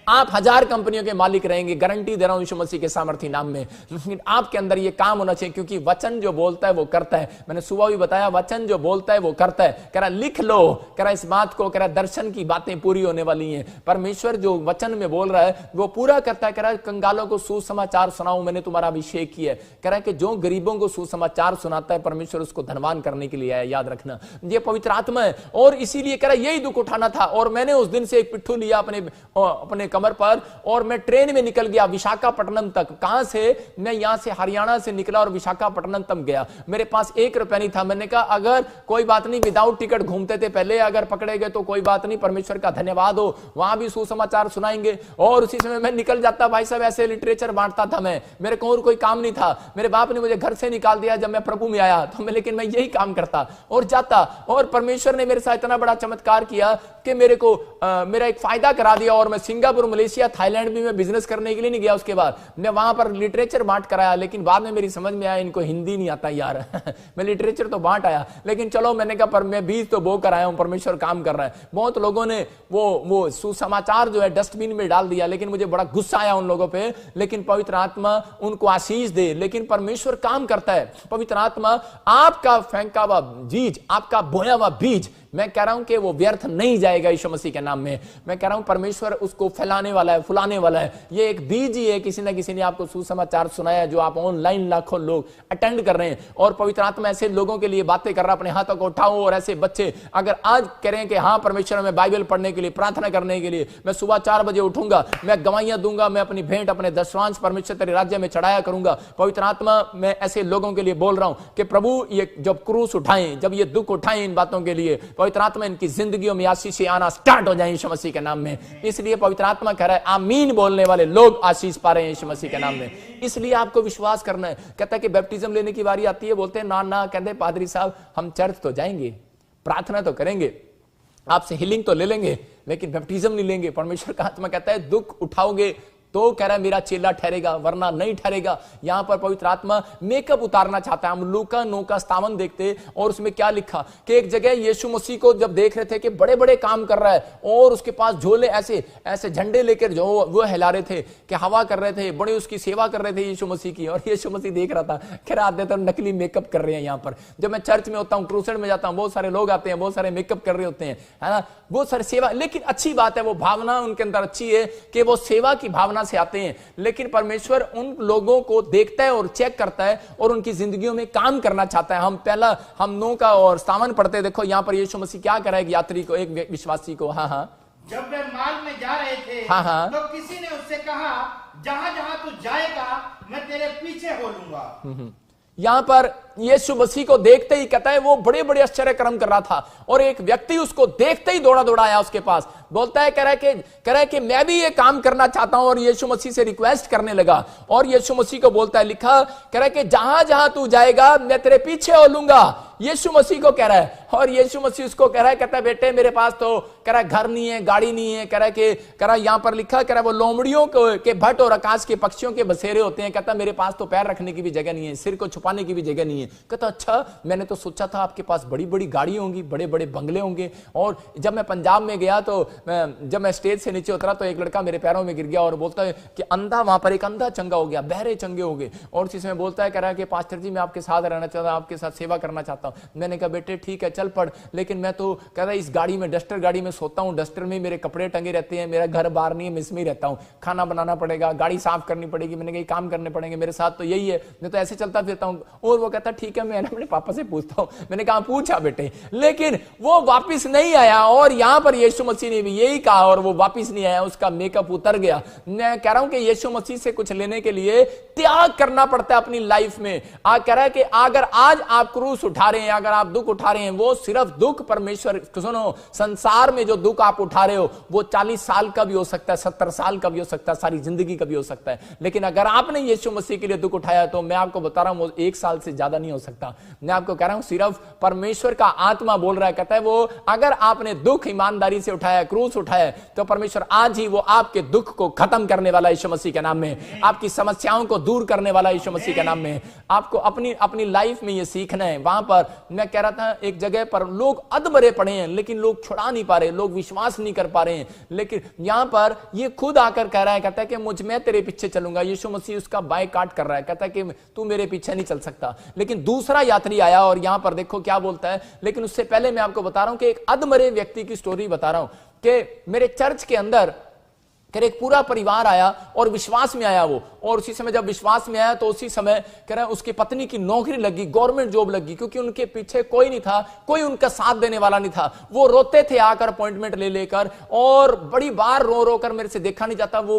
आप 1000 कंपनियों के मालिक रहेंगे, गारंटी दे रहा हूं यीशु मसीह के सामर्थ्य नाम में। लेकिन आपके अंदर ये काम होना चाहिए, क्योंकि वचन जो बोलता है वो करता है। मैंने सुबह भी बताया, वचन जो बोलता है वो करता है। कह रहा लिख लो, कह रहा इस बात को, कह रहा दर्शन की बातें पूरी होने वाली हैं। परमेश्वर जो वचन में बोल रहा है वो पूरा करता है। कह रहा है कंगालों को सुसमाचार सुनाऊं, मैंने तुम्हारा अभिषेक किया है। कह रहा है कि जो गरीबों को सुसमाचार सुनाता है परमेश्वर उसको धनवान करने के लिए आया। याद रखना, ये पवित्र आत्मा है। और इसीलिए कह रहा यही दुख उठाना था। और मैंने उस दिन से एक पिट्ठू लिया अपने कमर पर, और मैं ट्रेन में निकल गया विशाखापट्टनम तक। कहां से? मैं यहां से हरियाणा से निकला और विशाखापट्टनम तक गया। मेरे पास 1 रुपया नहीं था। मैंने कहा अगर कोई बात नहीं, विदाउट टिकट घूमते थे पहले, अगर पकड़े गए तो कोई बात नहीं, परमेश्वर का धन्यवाद हो, वहां भी सुसमाचार सुनाएंगे। और उसी समय मैं निकल जाता। भाई साहब ऐसे लिटरेचर बांटता था मैं, मेरे को और कोई काम नहीं था। मेरे बाप ने मुझे घर से निकाल दिया जब मैं प्रभु में आया, तो लेकिन मैं यही काम करता और जाता। और परमेश्वर ने मेरे साथ इतना बड़ा चमत्कार किया कि मेरे को मेरा एक फायदा करा दिया। और मैं सिंगापुर, मलेशिया, थाईलैंड भी मैं बिजनेस करने के लिए नहीं गया। उसके बाद मैं वहां पर लिटरेचर बांट कराया, लेकिन बाद में मेरी समझ में आया इनको हिंदी नहीं आता यार मैं लिटरेचर तो बांट आया, लेकिन चलो मैंने कहा पर मैं बीज तो बो कर आया हूं, परमेश्वर काम कर रहा है। बहुत लोगों ने वो सुसमाचार जो है डस्टबिन में डाल दिया, लेकिन मुझे बड़ा गुस्सा आया उन लोगों पे। लेकिन पवित्र आत्मा उनको आशीष दे, लेकिन परमेश्वर काम करता है। पवित्र आत्मा आपका फेंका हुआ बीज, आपका बोया हुआ बीज, मैं कह रहा हूं कि वो व्यर्थ नहीं जाएगा यीशु मसीह के नाम में। मैं कह रहा हूं परमेश्वर उसको फैलाने वाला है, फुलाने वाला है। ये एक बीज ही है। किसी ना किसी ने आपको सुसमाचार सुनाया, जो आप ऑनलाइन लाखों लोग अटेंड कर रहे हैं। और पवित्र आत्मा ऐसे लोगों के लिए बातें कर रहा है। अपने हाथों को उठाओ। और ऐसे बच्चे अगर आज कह रहे हैं कि हाँ परमेश्वर, मैं बाइबल पढ़ने के लिए, प्रार्थना करने के लिए मैं सुबह 4 बजे उठूंगा, मैं गवाहियां दूंगा, मैं अपनी भेंट, अपने दशवांश परमेश्वर तेरे राज्य में चढ़ाया करूंगा। पवित्र आत्मा मैं ऐसे लोगों के लिए बोल रहा हूं कि प्रभु ये जब क्रूस उठाएं, जब ये दुख उठाएं इन बातों के लिए, पवित्र आत्मा इनकी जिंदगियों में आशीष आना स्टार्ट हो जाए यीशु मसीह के नाम में। इसलिए पवित्र आत्मा कह रहा है आमीन बोलने वाले लोग आशीष पा रहे हैं यीशु मसीह के नाम में। इसलिए आपको विश्वास करना है। कहता है कि बैप्टिज्म लेने की बारी आती है, बोलते हैं ना ना, कहते पादरी साहब हम चर्च तो जाएंगे, प्रार्थना तो करेंगे, आपसे हीलिंग तो ले लेंगे, लेकिन बैप्टिज्म नहीं लेंगे। परमेश्वर का आत्मा कहता है दुख उठाओगे तो कह रहा है मेरा चेला ठहरेगा, वरना नहीं ठहरेगा। यहां पर पवित्र आत्मा मेकअप उतारना चाहता है। हम लूका 9 का 57 देखते और उसमें क्या लिखा कि एक जगह यीशु मसीह को जब देख रहे थे कि बड़े बड़े काम कर रहा है और उसके पास झोले ऐसे ऐसे झंडे लेकर जो वो हिला रहे थे कि हवा कर रहे थे, बड़े उसकी सेवा कर रहे थे यीशु मसीह की। और यीशु मसीह देख रहा था, कह रहा आते तो नकली मेकअप कर रहे हैं। यहां पर जब मैं चर्च में होता हूं, क्रूसेड में जाता हूं, बहुत सारे लोग आते हैं, बहुत सारे मेकअप कर रहे होते हैं, है ना, बहुत सारी सेवा। लेकिन अच्छी बात है, वो भावना उनके अंदर अच्छी है कि वो सेवा की भावना से आते हैं। लेकिन परमेश्वर उन लोगों को देखता है और चेक करता है और उनकी जिंदगियों में काम करना चाहता है। हम 9 का और 57 पढ़ते हैं। देखो यहां पर यीशु मसीह क्या करा एक यात्री को, एक विश्वासी को। हाँ, जब वे मार्ग में जा रहे थे, तो किसी ने उससे कहा, जहां जहां तू जाएगा मैं तेरे पीछे हो लूंगा। यहां पर यीशु मसीह को देखते ही कहता है वो बड़े बड़े आश्चर्य कर्म कर रहा था और एक व्यक्ति उसको देखते ही दौड़ा दौड़ा आया उसके पास, बोलता है, कह रहा है कि मैं भी ये काम करना चाहता हूं। और यीशु मसीह से रिक्वेस्ट करने लगा और यीशु मसीह को बोलता है, लिखा, कह रहा है कि जहां जहां तू जाएगा मैं तेरे पीछे हो लूंगा। यीशु मसीह को कह रहा है और यीशु मसीह उसको कह रहा है, कहता है बेटे मेरे पास तो कह रहा है घर नहीं है, गाड़ी नहीं है, कह रहा है यहां पर लिखा, कह रहा है वो लोमड़ियों के भट्ट और आकाश के पक्षियों के बसेरे होते हैं। कहता मेरे पास तो पैर रखने की भी जगह नहीं है, सिर को छुपाने की भी जगह नहीं है। कहता अच्छा, मैंने तो सोचा था आपके पास बड़ी बड़ी गाड़ी होंगी, बड़े बड़े बंगले होंगे। और जब मैं पंजाब में गया तो जब मैं स्टेज से नीचे उतरा तो एक लड़का मेरे पैरों में गिर गया और बोलता है कि अंधा, वहां पर एक अंधा चंगा हो गया, बहरे चंगे हो गए। और उसी समय बोलता है, कह रहा है कि पास्टर जी मैं आपके साथ रहना चाहता हूं, आपके साथ सेवा करना चाहता हूं। मैंने कहा बेटे ठीक है चल पढ़, लेकिन मैं तो कह रहा इस गाड़ी में, डस्टर गाड़ी में सोता हूं, डस्टर में मेरे कपड़े टंगे रहते हैं, मेरा घर बाहर नहीं है, मैं इसमें ही रहता हूं, खाना बनाना पड़ेगा, गाड़ी साफ करनी पड़ेगी, मैंने कहा काम करने पड़ेंगे, मेरे साथ तो यही है, मैं तो ऐसे चलता फिरता हूं। और वो कहता ठीक है मैं अपने पापा से पूछता हूं। मैंने कहा पूछा बेटे, लेकिन वो वापिस नहीं आया। और यहां पर यीशु मसीह ने भी यही कहा और वो वापिस नहीं आया, उसका मेकअप उतर गया। मैं कह रहा हूं कि यीशु मसीह से कुछ लेने के लिए त्याग करना पड़ता है अपनी लाइफ में। आज कह रहा है कि अगर आज आप क्रूस उठा रहे हैं, अगर आप दुख उठा रहे हैं, वो सिर्फ दुख परमेश्वर, सुनो, संसार में जो दुख आप उठा रहे हो वो 40 साल का भी हो सकता है, 70 साल का भी हो सकता है, सारी जिंदगी का भी हो सकता है। लेकिन अगर आपने यीशु मसीह के लिए दुख उठाया तो मैं आपको बता रहा हूं वो 1 साल से ज्यादा नहीं हो सकता। मैं आपको कह रहा हूं सिर्फ परमेश्वर का आत्मा बोल रहा है, कहता है वो अगर आपने दुख ईमानदारी से उठाया, क्रूस उठाया, तो परमेश्वर आज ही वो आपके दुख को खत्म करने वाला यीशु मसीह के नाम में, आपकी समस्याओं को दूर करने वाला यीशु मसीह के नाम में। आपको अपनी लाइफ में ये सीखना है। वहां पर मैं कह रहा था एक जगह पर लोग अधमरे पड़े हैं लेकिन लोग छुड़ा नहीं पा रहे, लोग विश्वास नहीं कर पा रहे हैं। लेकिन यहां पर ये खुद आकर कह रहा है, कहता है कि मैं तेरे पीछे चलूंगा। यीशु मसीह उसका बायकॉट कर रहा है, कहता है कि तू मेरे पीछे नहीं चल सकता। लेकिन दूसरा यात्री आया और यहां पर देखो क्या बोलता है। लेकिन उससे पहले मैं आपको बता रहा हूं कि एक अधमरे व्यक्ति की स्टोरी बता रहा हूं कि मेरे चर्च के अंदर एक पूरा परिवार आया और विश्वास में आया वो। और उसी समय जब विश्वास में आया तो उसी समय कह रहे हैं उसकी पत्नी की नौकरी लगी, गवर्नमेंट जॉब लगी, क्योंकि उनके पीछे कोई नहीं था, कोई उनका साथ देने वाला नहीं था। वो रोते थे आकर अपॉइंटमेंट ले लेकर और बड़ी बार रो रो कर मेरे से देखा नहीं जाता। वो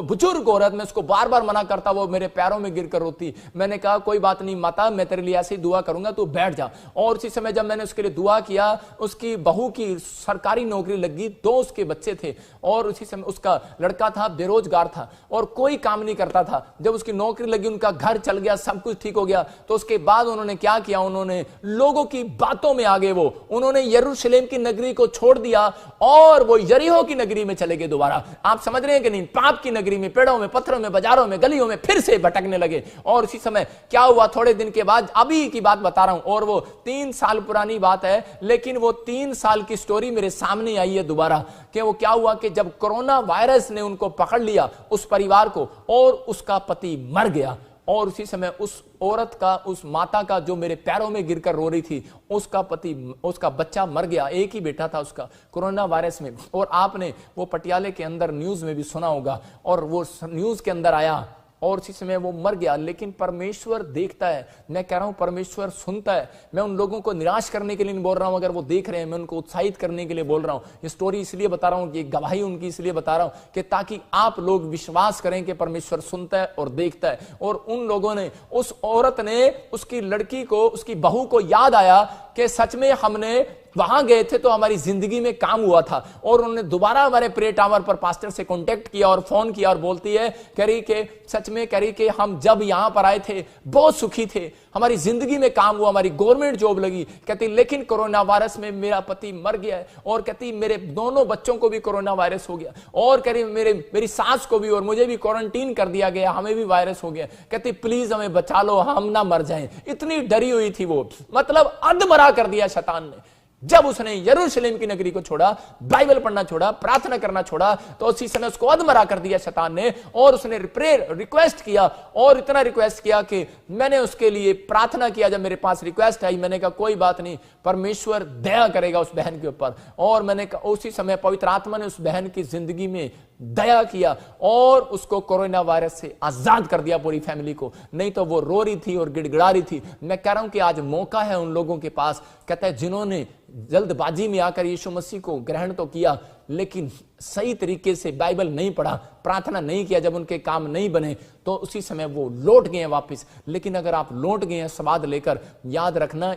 बुजुर्ग औरत, मैं उसको बार बार मना करता, वो मेरे पैरों में गिर कर रोती। मैंने कहा कोई बात नहीं माता, मैं तेरे लिए ऐसे ही दुआ करूंगा, तू बैठ जा। और उसी समय जब मैंने उसके लिए दुआ किया, उसकी बहू की सरकारी नौकरी लगी, 2 उसके बच्चे थे और उसी समय उसका लड़का था, बेरोजगार था और कोई काम नहीं करता था। जब उसकी नौकरी लगी, उनका घर चल गया, सब कुछ ठीक हो गया। तो उसके बाद उन्होंने क्या किया, उन्होंने लोगों की बातों में आगे उन्होंने यरूशलेम की नगरी को छोड़ दिया और वो यरीहो की नगरी में चले गए दोबारा। आप समझ रहे हैं कि नहीं? पाप की नगरी में, पेड़ों में, पत्थरों में, बाजारों में, गलियों में फिर से भटकने लगे। और उसी समय क्या हुआ, थोड़े दिन के बाद, अभी की बात बता रहा हूं, और वो 3 साल पुरानी बात है, लेकिन वो 3 साल की स्टोरी मेरे सामने आई है दोबारा। कि वो क्या हुआ कि जब कोरोना वायरस ने उनको पकड़ लिया, उस परिवार को, और उसका पति मर गया। और उसी समय उस औरत का, उस माता का जो मेरे पैरों में गिरकर रो रही थी, उसका पति, उसका बच्चा मर गया। एक ही बेटा था उसका, कोरोना वायरस में। और आपने वो पटियाले के अंदर न्यूज में भी सुना होगा, और वो न्यूज के अंदर आया और उसी समय वो मर गया। लेकिन परमेश्वर देखता है, मैं कह रहा हूं परमेश्वर सुनता है। मैं उन लोगों को निराश करने के लिए नहीं बोल रहा हूं, अगर वो देख रहे हैं, मैं उनको उत्साहित करने के लिए बोल रहा हूं। ये स्टोरी इसलिए बता रहा हूं, ये गवाही उनकी इसलिए बता रहा हूं कि ताकि आप लोग विश्वास करें कि परमेश्वर सुनता है और देखता है। और उन लोगों ने, उस औरत ने, उसकी लड़की को, उसकी बहू को याद आया कि सच में हमने वहां गए थे तो हमारी जिंदगी में काम हुआ था, और उन्होंने दोबारा हमारे प्रे टावर पर पास्टर से कांटेक्ट किया और फोन किया और बोलती है, कह रही कि सच में, कह रही कि हम जब यहां पर आए थे बहुत सुखी थे, हमारी जिंदगी में काम हुआ, हमारी गवर्नमेंट जॉब लगी। कहती लेकिन कोरोना वायरस में मेरा पति मर गया है, और कहती मेरे दोनों बच्चों को भी कोरोना वायरस हो गया, और कह रही मेरी सास को भी और मुझे भी क्वारंटीन कर दिया गया, हमें भी वायरस हो गया। कहती प्लीज हमें बचा लो, हम ना मर जाएं। इतनी डरी हुई थी वो, मतलब अधमरा कर दिया शैतान ने। जब उसने यरूशलेम की नगरी को छोड़ा, बाइबल पढ़ना छोड़ा, प्रार्थना करना छोड़ा, तो उसी समय उसको अधमरा कर दिया शैतान ने। और उसने रिक्वेस्ट किया, और इतना रिक्वेस्ट किया कि मैंने उसके लिए प्रार्थना किया। जब मेरे पास रिक्वेस्ट आई, मैंने कहा कोई बात नहीं, परमेश्वर दया करेगा उस बहन के ऊपर। और मैंने कहा उसी समय पवित्र आत्मा ने उस बहन की जिंदगी में दया किया और उसको कोरोना वायरस से आजाद कर दिया, पूरी फैमिली को। नहीं तो वो रो रही थी और गिड़गिड़ा रही थी। मैं कह रहा हूं कि आज मौका है उन लोगों के पास, कहता है जिन्होंने जल्दबाजी में आकर यीशु मसीह को ग्रहण तो किया, लेकिन सही तरीके से बाइबल नहीं पढ़ा, प्रार्थना नहीं किया, जब उनके काम नहीं बने तो उसी समय वो लौट गए हैं वापस। लेकिन अगर आप लौट गए हैं स्वाद लेकर, याद रखना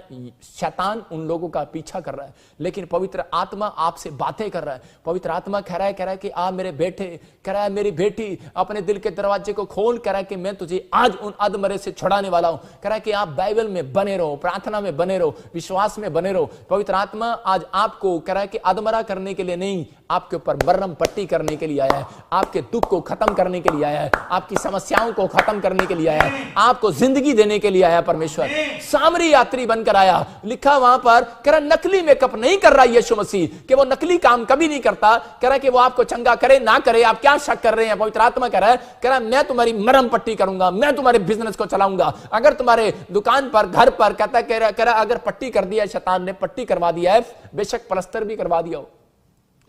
शैतान उन लोगों का पीछा कर रहा है, लेकिन पवित्र आत्मा आपसे बातें कर रहा है। पवित्र आत्मा कह रहा है कि आ मेरे बेटे, कह रहा है मेरी बेटी, अपने दिल के दरवाजे को खोल, कह रहा है कि मैं तुझे आज उन अधमरे से छुड़ाने वाला हूं। कह रहा है कि आप बाइबल में बने रहो, प्रार्थना में बने रहो, विश्वास में बने रहो। पवित्र आत्मा आज आपको कह रहा है कि अधमरा करने के लिए नहीं, आपके ऊपर मरहम पट्टी करने के लिए आया है, आपके दुख को खत्म करने के लिए आया है, आपकी समस्याओं को खत्म करने के लिए आया है, आपको जिंदगी देने के लिए आया परमेश्वर। सामरी यात्री बनकर आया, लिखा वहां पर, कह रहा नकली मेकअप नहीं कर रहा यीशु मसीह, कि वो नकली काम कभी नहीं करता। कह रहा कि वो आपको चंगा करे ना करे, आप क्या शक कर रहे हैं। पवित्र आत्मा कह रहा है मैं तुम्हारी मरहम पट्टी करूंगा, मैं तुम्हारे बिजनेस को चलाऊंगा। अगर तुम्हारे दुकान पर, घर पर, कह रहा अगर पट्टी कर दिया, शैतान ने पट्टी करवा दिया है, बेशक प्लास्टर भी करवा दिया हो,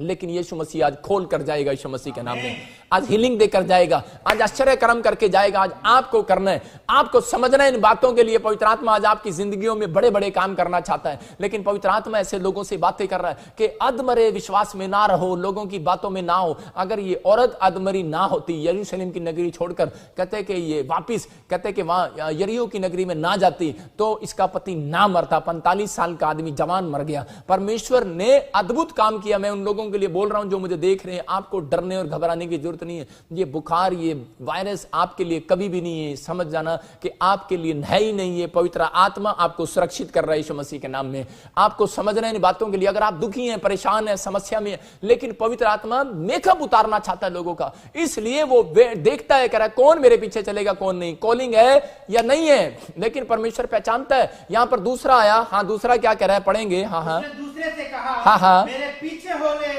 लेकिन यीशु मसीह आज खोल कर जाएगा। यीशु मसीह के नाम में आज हीलिंग देकर जाएगा, आज आश्चर्य कर्म करके जाएगा। आज आपको करना है, आपको समझना है इन बातों के लिए। पवित्र आत्मा आज आपकी जिंदगियों में बड़े बड़े काम करना चाहता है, लेकिन पवित्र आत्मा ऐसे लोगों से बातें कर रहा है कि अधमरे विश्वास में ना रहो, लोगों की बातों में ना हो। अगर ये औरत अधमरी ना होती, यरूशलेम की नगरी छोड़कर, कहते कि ये वापिस, कहते कि वहां यरीहो की नगरी में ना जाती, तो इसका पति ना मरता। 45 साल का आदमी जवान मर गया। परमेश्वर ने अद्भुत काम किया। मैं उन लोगों के लिए बोल रहा हूं जो मुझे देख रहे हैं, आपको डरने और घबराने की जरूरत नहीं है। ये बुखार, ये वायरस आपके लिए कभी भी नहीं है। समझ जाना कि आपके लिए है ही नहीं है। पवित्र आत्मा आपको सुरक्षित कर रहा है यीशु मसीह के नाम में। आपको समझना है इन बातों के लिए। अगर आप दुखी हैं, परेशान हैं, समस्या में, लेकिन पवित्र आत्मा मेकअप उतारना चाहता है लोगों का, इसलिए वो देखता है, कह रहा है कौन मेरे पीछे चलेगा, कौन नहीं, कॉलिंग है या नहीं है। लेकिन परमेश्वर पहचानता है। यहां पर दूसरा आया, हाँ दूसरा क्या कह रहा है, पढ़ेंगे। हाँ दूसरे से कहा, हाँ मेरे पीछे हो ले।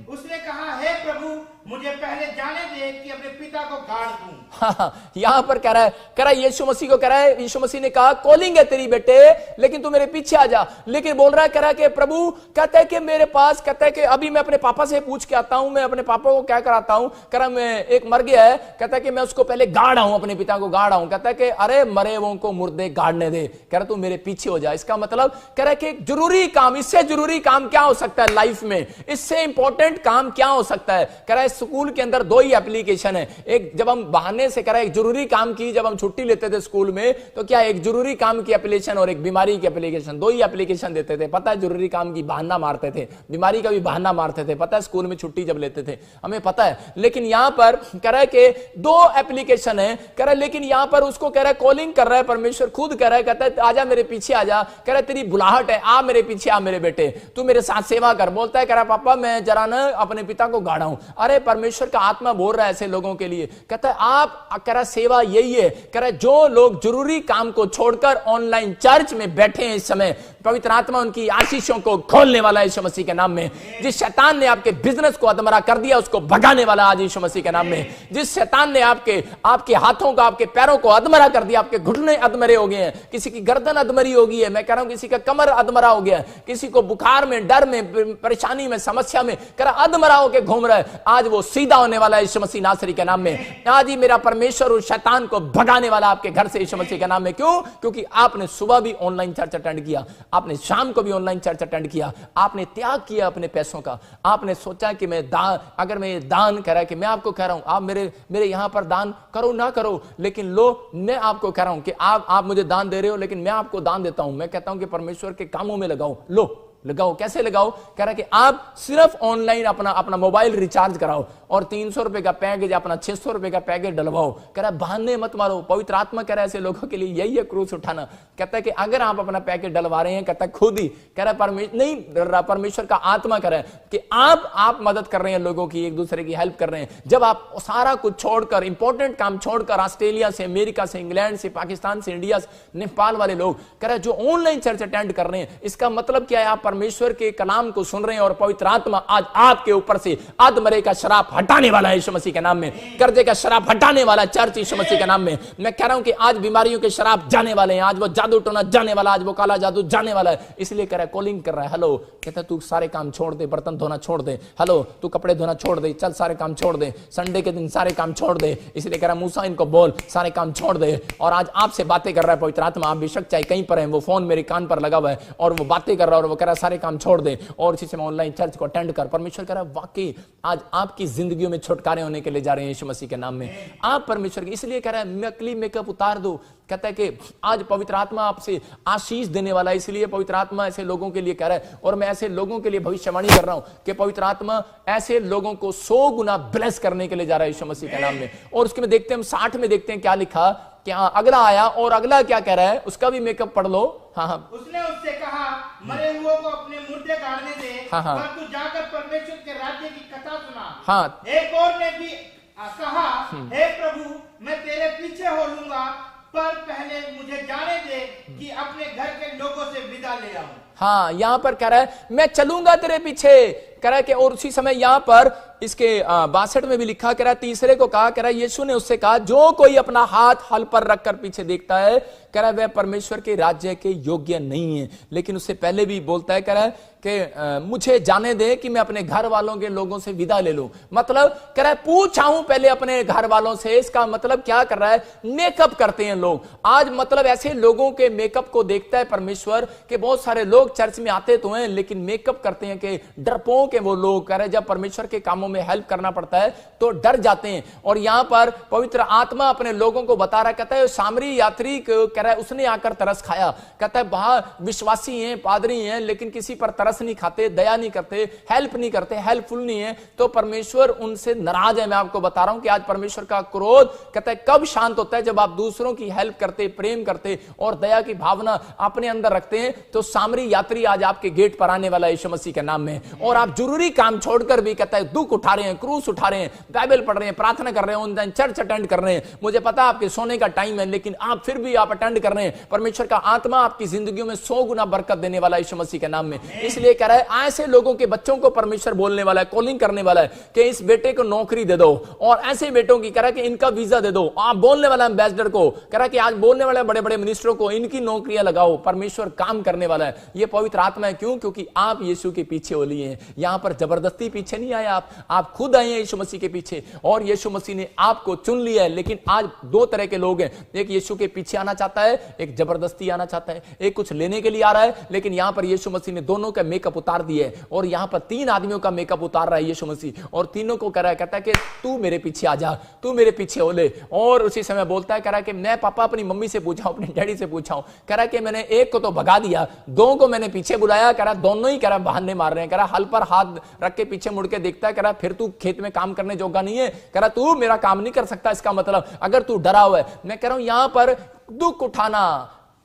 उसने कहा, हे प्रभु, मुझे पहले जाने दे कि अपने पिता को गाड़ दूं। हाँ, यहां पर कह रहा है यीशु मसीह को, कह रहा है यीशु मसीह ने कहा कॉलिंग है तेरी बेटे, लेकिन तू मेरे पीछे आ जा। लेकिन बोल रहा है, कह रहा है कि प्रभु, कहता है कि मेरे पास, कहता है कि अभी मैं अपने पापा से पूछ के आता हूं, मैं अपने पापा को क्या कराता हूं। कह रहा मैं एक मर गया है, कहता है कि मैं उसको पहले गाड़ा हूं, अपने पिता को गाड़ा हूं। कहता है कि अरे मरे वो को मुर्दे गाड़ने दे, कह रहा तू मेरे पीछे हो जा। इसका मतलब कह रहा है कि एक जरूरी काम, इससे जरूरी काम क्या हो सकता है लाइफ में, इससे इंपॉर्टेंट काम क्या हो सकता है। कह रहा है स्कूल के अंदर 2 ही एप्लीकेशन है। एक जब हम बहाने से, कह रहा है एक जरूरी काम की, जब हम छुट्टी लेते थे स्कूल में, तो क्या एक जरूरी काम की एप्लीकेशन और एक बीमारी की एप्लीकेशन, 2 ही एप्लीकेशन देते थे। पता है जरूरी काम की बहाना मारते थे, बीमारी का भी बहाना मारते थे, पता है स्कूल में छुट्टी जब लेते थे, हमें पता है। लेकिन यहां पर कह रहा है कि 2 एप्लीकेशन है, कह रहा है, लेकिन यहां पर उसको कह रहा है कॉलिंग कर रहा है, परमेश्वर खुद कह रहा है, कहता है आजा मेरे पीछे आजा। कह रहा है तेरी बुलाहट है, आ मेरे पीछे आ मेरे बेटे, तू मेरे साथ सेवा कर। बोलता है, कह रहा पापा मैं जरा ना अपने पिता को गाड़ा हूं। अरे परमेश्वर का आत्मा बोल रहा है ऐसे लोगों के लिए, कहता है आप, कह रहा सेवा यही है। कह रहा जो लोग जरूरी काम को छोड़कर ऑनलाइन चर्च में बैठे हैं इस समय, पवित्र आत्मा उनकी आशीषों को खोलने वाला है यीशु मसीह के नाम में। जिस शैतान ने आपके बिजनेस को अधमरा कर दिया, उसको भगाने वाला आज यीशु मसीह के नाम में। जिस शैतान ने आपके हाथों को, आपके पैरों को अधमरा कर दिया, आपके घुटने अधमरे हो गए हैं, किसी की गर्दन अधमरी हो गई है, मैं कह रहा हूं किसी का कमर अधमरा हो गया है, किसी को बुखार में, डर में, परेशानी में, समस्या में, कह रहा अधमरा होकर घूम रहा है, आज वो सीधा होने वाला है यीशु मसीह नासरी के नाम में। आज ही मेरा परमेश्वर उस शैतान को भगाने वाला आपके घर से यीशु मसीह के नाम में। क्यों? क्योंकि आपने सुबह भी ऑनलाइन चर्च अटेंड किया, आपने शाम को भी ऑनलाइन चर्च अटेंड किया, आपने त्याग किया अपने पैसों का। आपने सोचा कि मैं दान, अगर मैं दान कह रहा है कि मैं आपको कह रहा हूं आप मेरे यहां पर दान करो ना करो, लेकिन लो मैं आपको कह रहा हूं कि आप मुझे दान दे रहे हो, लेकिन मैं आपको दान देता हूं। मैं कहता हूं कि परमेश्वर के कामों में लगाओ। लो लगाओ। कैसे लगाओ? कह रहा है कि आप सिर्फ ऑनलाइन अपना मोबाइल रिचार्ज कराओ और 300 रुपए का पैकेज, अपना 600 रुपए का पैकेज डलवाओ। कह रहा है बहाने मत मारो। पवित्र आत्मा कह रहा है ऐसे लोगों के लिए यही है क्रूस उठाना। कहता है कि अगर आप अपना पैकेज डलवा रहे हैं, कहता है खुद ही, कह रहा है नहीं डर रहा, परमेश्वर का आत्मा कह रहा है कि आप मदद कर रहे हैं लोगों की, एक दूसरे की हेल्प कर रहे हैं। जब आप सारा कुछ छोड़कर, इंपॉर्टेंट काम छोड़कर, ऑस्ट्रेलिया से, अमेरिका से, इंग्लैंड से, पाकिस्तान से, इंडिया से, नेपाल वाले लोग कह रहे हैं जो ऑनलाइन चर्च अटेंड कर रहे हैं, इसका मतलब क्या है? आप परमेश्वर के कलाम को सुन रहे हैं और पवित्र आत्मा आज आपके ऊपर से अधमरे का शराब हटाने वाला है यीशु मसीह के नाम में। कर्जे का शराब हटाने वाला चर्च यीशु मसीह के नाम में। मैं कह रहा हूं कि आज बीमारियों के शराब जाने वाले हैं, आज वो जादू टोना जाने वाला, आज वो काला जादू जाने वाला है। इसलिए कह रहा है, कॉलिंग कर रहा है, हेलो, कहता है तू सारे काम छोड़ दे, बर्तन धोना छोड़ दे, हेलो तू कपड़े धोना छोड़ दे, चल सारे काम छोड़ दे, संडे के दिन सारे काम छोड़ दे। इसलिए कह रहा है मूसा इनको बोल सारे काम छोड़ दे। और आज आपसे बातें कर रहा है पवित्र आत्मा। आप बेशक चाहे कहीं पर है, वो फोन मेरे कान पर लगा हुआ है और वो बातें कर रहा है और वो कह रहा है सारे काम छोड़ दे और इसी समय ऑनलाइन चर्च को अटेंड कर। परमेश्वर कह रहा है वाकई आज आपकी जिंदगियों में छुटकारे होने के लिए जा रहे हैं यीशु मसीह के नाम में। आप परमेश्वर की, इसलिए कह रहा है नकली मेकअप उतार दो। कहता है कि आज पवित्र आत्मा आपसे आशीष देने वाला है। इसलिए पवित्र आत्मा ऐसे लोगों के लिए कह रहा है और मैं ऐसे लोगों के लिए भविष्यवाणी कर रहा हूं कि पवित्र आत्मा ऐसे लोगों को 100 गुना ब्लेस करने के लिए जा रहा है यीशु मसीह के नाम में। और उसके में देखते हैं, हम 60 में देखते हैं क्या लिखा, कि हाँ अगला आया और अगला क्या कह रहा है, उसका भी मेकअप पढ़ लो। हाँ, उसने उससे कहा मरे हुओं को अपने मुर्दे गाड़ने दे, पर तू जाकर परमेश्वर के राज्य की कथा सुना। एक और ने भी कहा, हे प्रभु मैं तेरे पीछे हो लूंगा, पर पहले मुझे जाने दे कि अपने घर के लोगों से विदा ले आऊं। हाँ, यहां पर कह रहा है मैं चलूंगा तेरे पीछे, कह रहा है कि और उसी समय यहां पर इसके 62 में भी लिखा, कह रहा है तीसरे को कहा, कह रहा है यीशु ने उससे कहा जो कोई अपना हाथ हल पर रखकर पीछे देखता है, कह रहा है वह परमेश्वर के राज्य के योग्य नहीं है। लेकिन उससे पहले भी बोलता है, कह रहा है कि मुझे जाने दे कि मैं अपने घर वालों के लोगों से विदा ले लूं। मतलब कह रहा है पूछाऊं पहले अपने घर वालों से। इसका मतलब क्या कर रहा है, मेकअप करते हैं लोग आज। मतलब ऐसे लोगों के मेकअप को देखता है परमेश्वर के। बहुत सारे लोग चर्च में आते तो हैं लेकिन मेकअप करते हैं कि डरपोक के वो लोग। कह रहे जब परमेश्वर के कामों में हेल्प करना पड़ता है तो डर जाते हैं। और यहां पर पवित्र आत्मा अपने लोगों को बता रहा, कहता है सामरी यात्री को, कह रहा है उसने आकर तरस खाया। कहता है वहां विश्वासी हैं, पादरी हैं, लेकिन किसी पर तरस नहीं खाते, दया नहीं करते, हेल्प नहीं करते, हेल्पफुल नहीं है, तो परमेश्वर उनसे नाराज है। मैं आपको बता रहा हूं कि आज परमेश्वर का क्रोध, कहता है कब शांत होता है, जब आप दूसरों की हेल्प करते, प्रेम करते और दया की भावना अपने अंदर रखते हैं। तो सामरी यात्री आज आपके गेट पर आने वाला है यीशु मसीह के नाम में। और आप जरूरी काम छोड़कर भी, कहता है दुख उठा रहे हैं, क्रूस उठा रहे हैं, बाइबल पढ़ रहे हैं, प्रार्थना कर रहे हैं, ऑनलाइन चर्च अटेंड कर रहे हैं। मुझे पता है आपके सोने का टाइम है, लेकिन आप फिर भी आप अटेंड कर रहे हैं। परमेश्वर का आत्मा आपकी जिंदगियों में 100 गुना बरकत देने वाला है यीशु मसीह के नाम में। इसलिए कह रहा है ऐसे लोगों के बच्चों को परमेश्वर बोलने वाला है, कॉलिंग करने वाला है कि इस बेटे को नौकरी दे दो, और ऐसे बेटों की कह रहा है कि इनका वीजा दे दो। आप बोलने वाला एम्बेसडर को, कह रहा है कि आज बोलने वाले बड़े बड़े मिनिस्टरों को इनकी नौकरियां लगाओ। परमेश्वर काम करने वाला है। यह पवित्र आत्मा है। क्यों? क्योंकि आप यीशु के पीछे हो लिए हैं। यहां पर जबरदस्ती पीछे नहीं आए आप खुद आए हैं यीशु मसीह के पीछे, और यीशु मसीह ने आपको चुन लिया है। लेकिन आज दो तरह के लोग हैं, एक यीशु के पीछे आना चाहता है, एक जबरदस्ती आना चाहता है, एक कुछ लेने के लिए आ रहा है। लेकिन यहां पर यीशु मसीह ने दोनों का मेकअप उतार दिया है, और यहां पर 3 आदमियों का मेकअप उतार रहा है यीशु मसीह, और तीनों को कह रहा है, कहता है कि तू मेरे पीछे आ जा, तू मेरे पीछे हो ले। और उसी समय बोलता है, कह रहा है कि मैं पापा अपनी मम्मी से पूछा हूं, अपने डैडी से पूछा हूं, कह रहा है कि मैंने एक को तो भगा दिया, 2 को मैंने पीछे बुलाया, कह रहा दोनों ही कह रहा बहाने मार रहे हैं। कह रहा हल पर हाथ रख के पीछे मुड़ के देखता है, कह रहा फिर तू खेत में काम करने जोगा नहीं है, कह रहा तू मेरा काम नहीं कर सकता। इसका मतलब अगर तू डरा हुआ है, मैं कह रहा हूं यहां पर दुख उठाना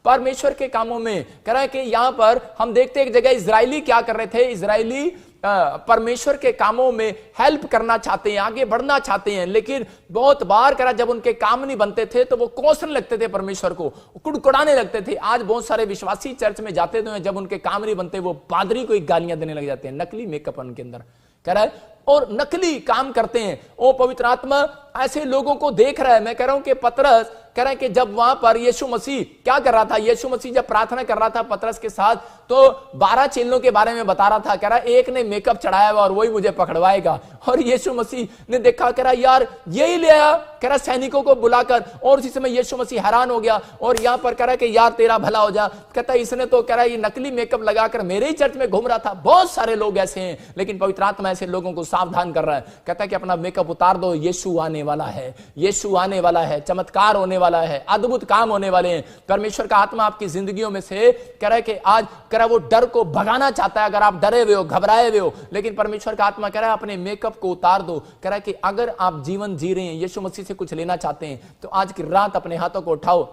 परमेश्वर के कामों में, कह रहा है कि यहां पर हम देखते एक जगह इजरायली क्या कर रहे थे, इजरायली परमेश्वर के कामों में हेल्प करना चाहते हैं, आगे बढ़ना चाहते हैं, लेकिन बहुत बार करा जब उनके काम नहीं बनते थे तो वो कोसने लगते थे, परमेश्वर को कुड़कुड़ाने लगते थे। आज बहुत सारे विश्वासी चर्च में जाते तो हैं, जब उनके काम नहीं बनते वो पादरी को गालियां देने लग जाते हैं, नकली मेकअप उनके अंदर, कह रहा है, और नकली काम करते हैं। ओ पवित्र आत्मा ऐसे लोगों को देख रहा है। मैं कह रहा हूं कि पतरस कह रहा है कि जब वहां पर यीशु मसीह क्या कर रहा था, यीशु मसीह जब प्रार्थना कर रहा था पतरस के साथ, तो 12 चेलों के बारे में बता रहा था। कह रहा एक ने मेकअप चढ़ाया हुआ और वही मुझे पकड़वाएगा। और यीशु मसीह ने देखा, कह रहा यार यही ले आया, कह रहा सैनिकों को बुलाकर, और उसी समय यीशु मसीह हैरान हो गया। और यहां पर कह रहा कि यार तेरा भला हो जा, कहता इसने तो कह रहा ये नकली मेकअप लगाकर मेरे ही चर्च में घूम रहा था। बहुत सारे लोग ऐसे हैं, लेकिन पवित्र आत्मा ऐसे लोगों को सावधान कर रहा है। कहता है कि अपना मेकअप उतार दो, यीशु आने वाला है, यीशु आने वाला है, चमत्कार होने वाला वाला है, अद्भुत काम होने वाले हैं। परमेश्वर का आत्मा आपकी जिंदगियों में से कह रहा है कि आज कह रहा है वो डर को भगाना चाहता है। अगर आप डरे हुए हो, घबराए हुए हो, लेकिन परमेश्वर का आत्मा कह रहा है अपने मेकअप को उतार दो। कह रहा है कि अगर आप जीवन जी रहे हैं, यीशु मसीह से कुछ लेना चाहते हैं, तो आज की रात अपने हाथों को उठाओ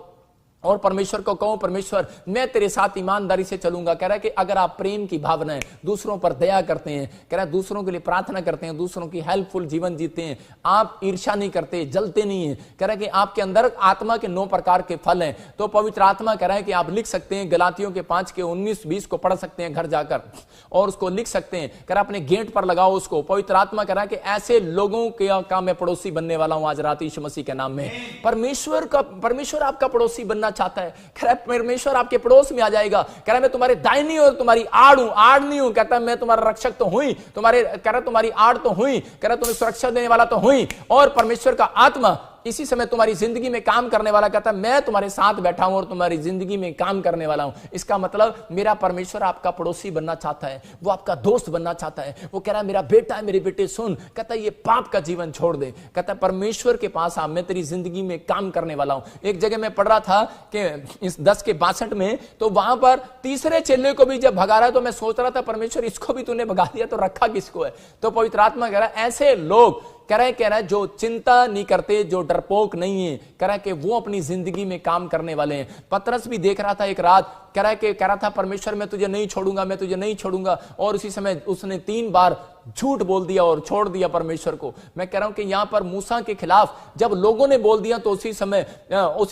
और परमेश्वर को कहो, परमेश्वर मैं तेरे साथ ईमानदारी से चलूंगा। कह रहा है कि अगर आप प्रेम की भावनाएं, दूसरों पर दया करते हैं, कह रहा है दूसरों के लिए प्रार्थना करते हैं, दूसरों की हेल्पफुल जीवन जीते हैं, आप ईर्ष्या नहीं करते, जलते नहीं है, कह रहा है कि आपके अंदर आत्मा के 9 प्रकार के फल हैं, तो पवित्र आत्मा कह रहा है कि आप लिख सकते हैं, गलातियों के 5 के 19-20 को पढ़ सकते हैं घर जाकर और उसको लिख सकते हैं। कह रहा है अपने गेट पर लगाओ उसको। पवित्र आत्मा कह रहा है कि ऐसे लोगों का मैं पड़ोसी बनने वाला हूं आज रात यीशु मसीह के नाम में। परमेश्वर आपका पड़ोसी बनना चाहता है। कह रहा है परमेश्वर आपके पड़ोस में आ जाएगा। कह रहा है मैं तुम्हारे दाहिनी और तुम्हारी आड़ हूं, आड़ नहीं हूं। कहता है मैं तुम्हारा रक्षक तो हुई, कह रहा तुम्हारी आड़ तो हुई, कह रहा तुम्हें सुरक्षा देने वाला तो हुई। और परमेश्वर का आत्मा इसी समय तुम्हारी जिंदगी में काम करने वाला, कहता है मैं तुम्हारे साथ बैठा हूं और तुम्हारी जिंदगी में काम करने वाला हूं। इसका मतलब मेरा परमेश्वर आपका पड़ोसी बनना चाहता है, वो आपका दोस्त बनना चाहता है। वो कह रहा है मेरा बेटा है, मेरे बेटे सुन, कहता है ये पाप का जीवन छोड़ दे, कहता है परमेश्वर के पास आ, मैं तेरी जिंदगी में काम करने वाला हूं। एक जगह मैं पढ़ रहा था कि इस 10 के 62 में, तो वहां पर तीसरे चेले को भी जब भगा रहा है, तो मैं सोच रहा था परमेश्वर इसको भी तूने भगा दिया तो रखा किसको है। तो पवित्र आत्मा कह रहा है ऐसे लोग कह रहा है जो चिंता नहीं करते, जो डरपोक नहीं है, कह रहा है कि वो अपनी जिंदगी में काम करने वाले हैं। पतरस भी देख रहा था एक रात, कह रहा था परमेश्वर मैं तुझे नहीं छोड़ूंगा, मैं तुझे नहीं छोड़ूंगा, और उसी समय उसने 3 बार झूठ बोल दिया और छोड़ दिया परमेश्वर को। मैं कह रहा हूं कि यहां पर मूसा के खिलाफ जब लोगों ने बोल दिया, तो उसी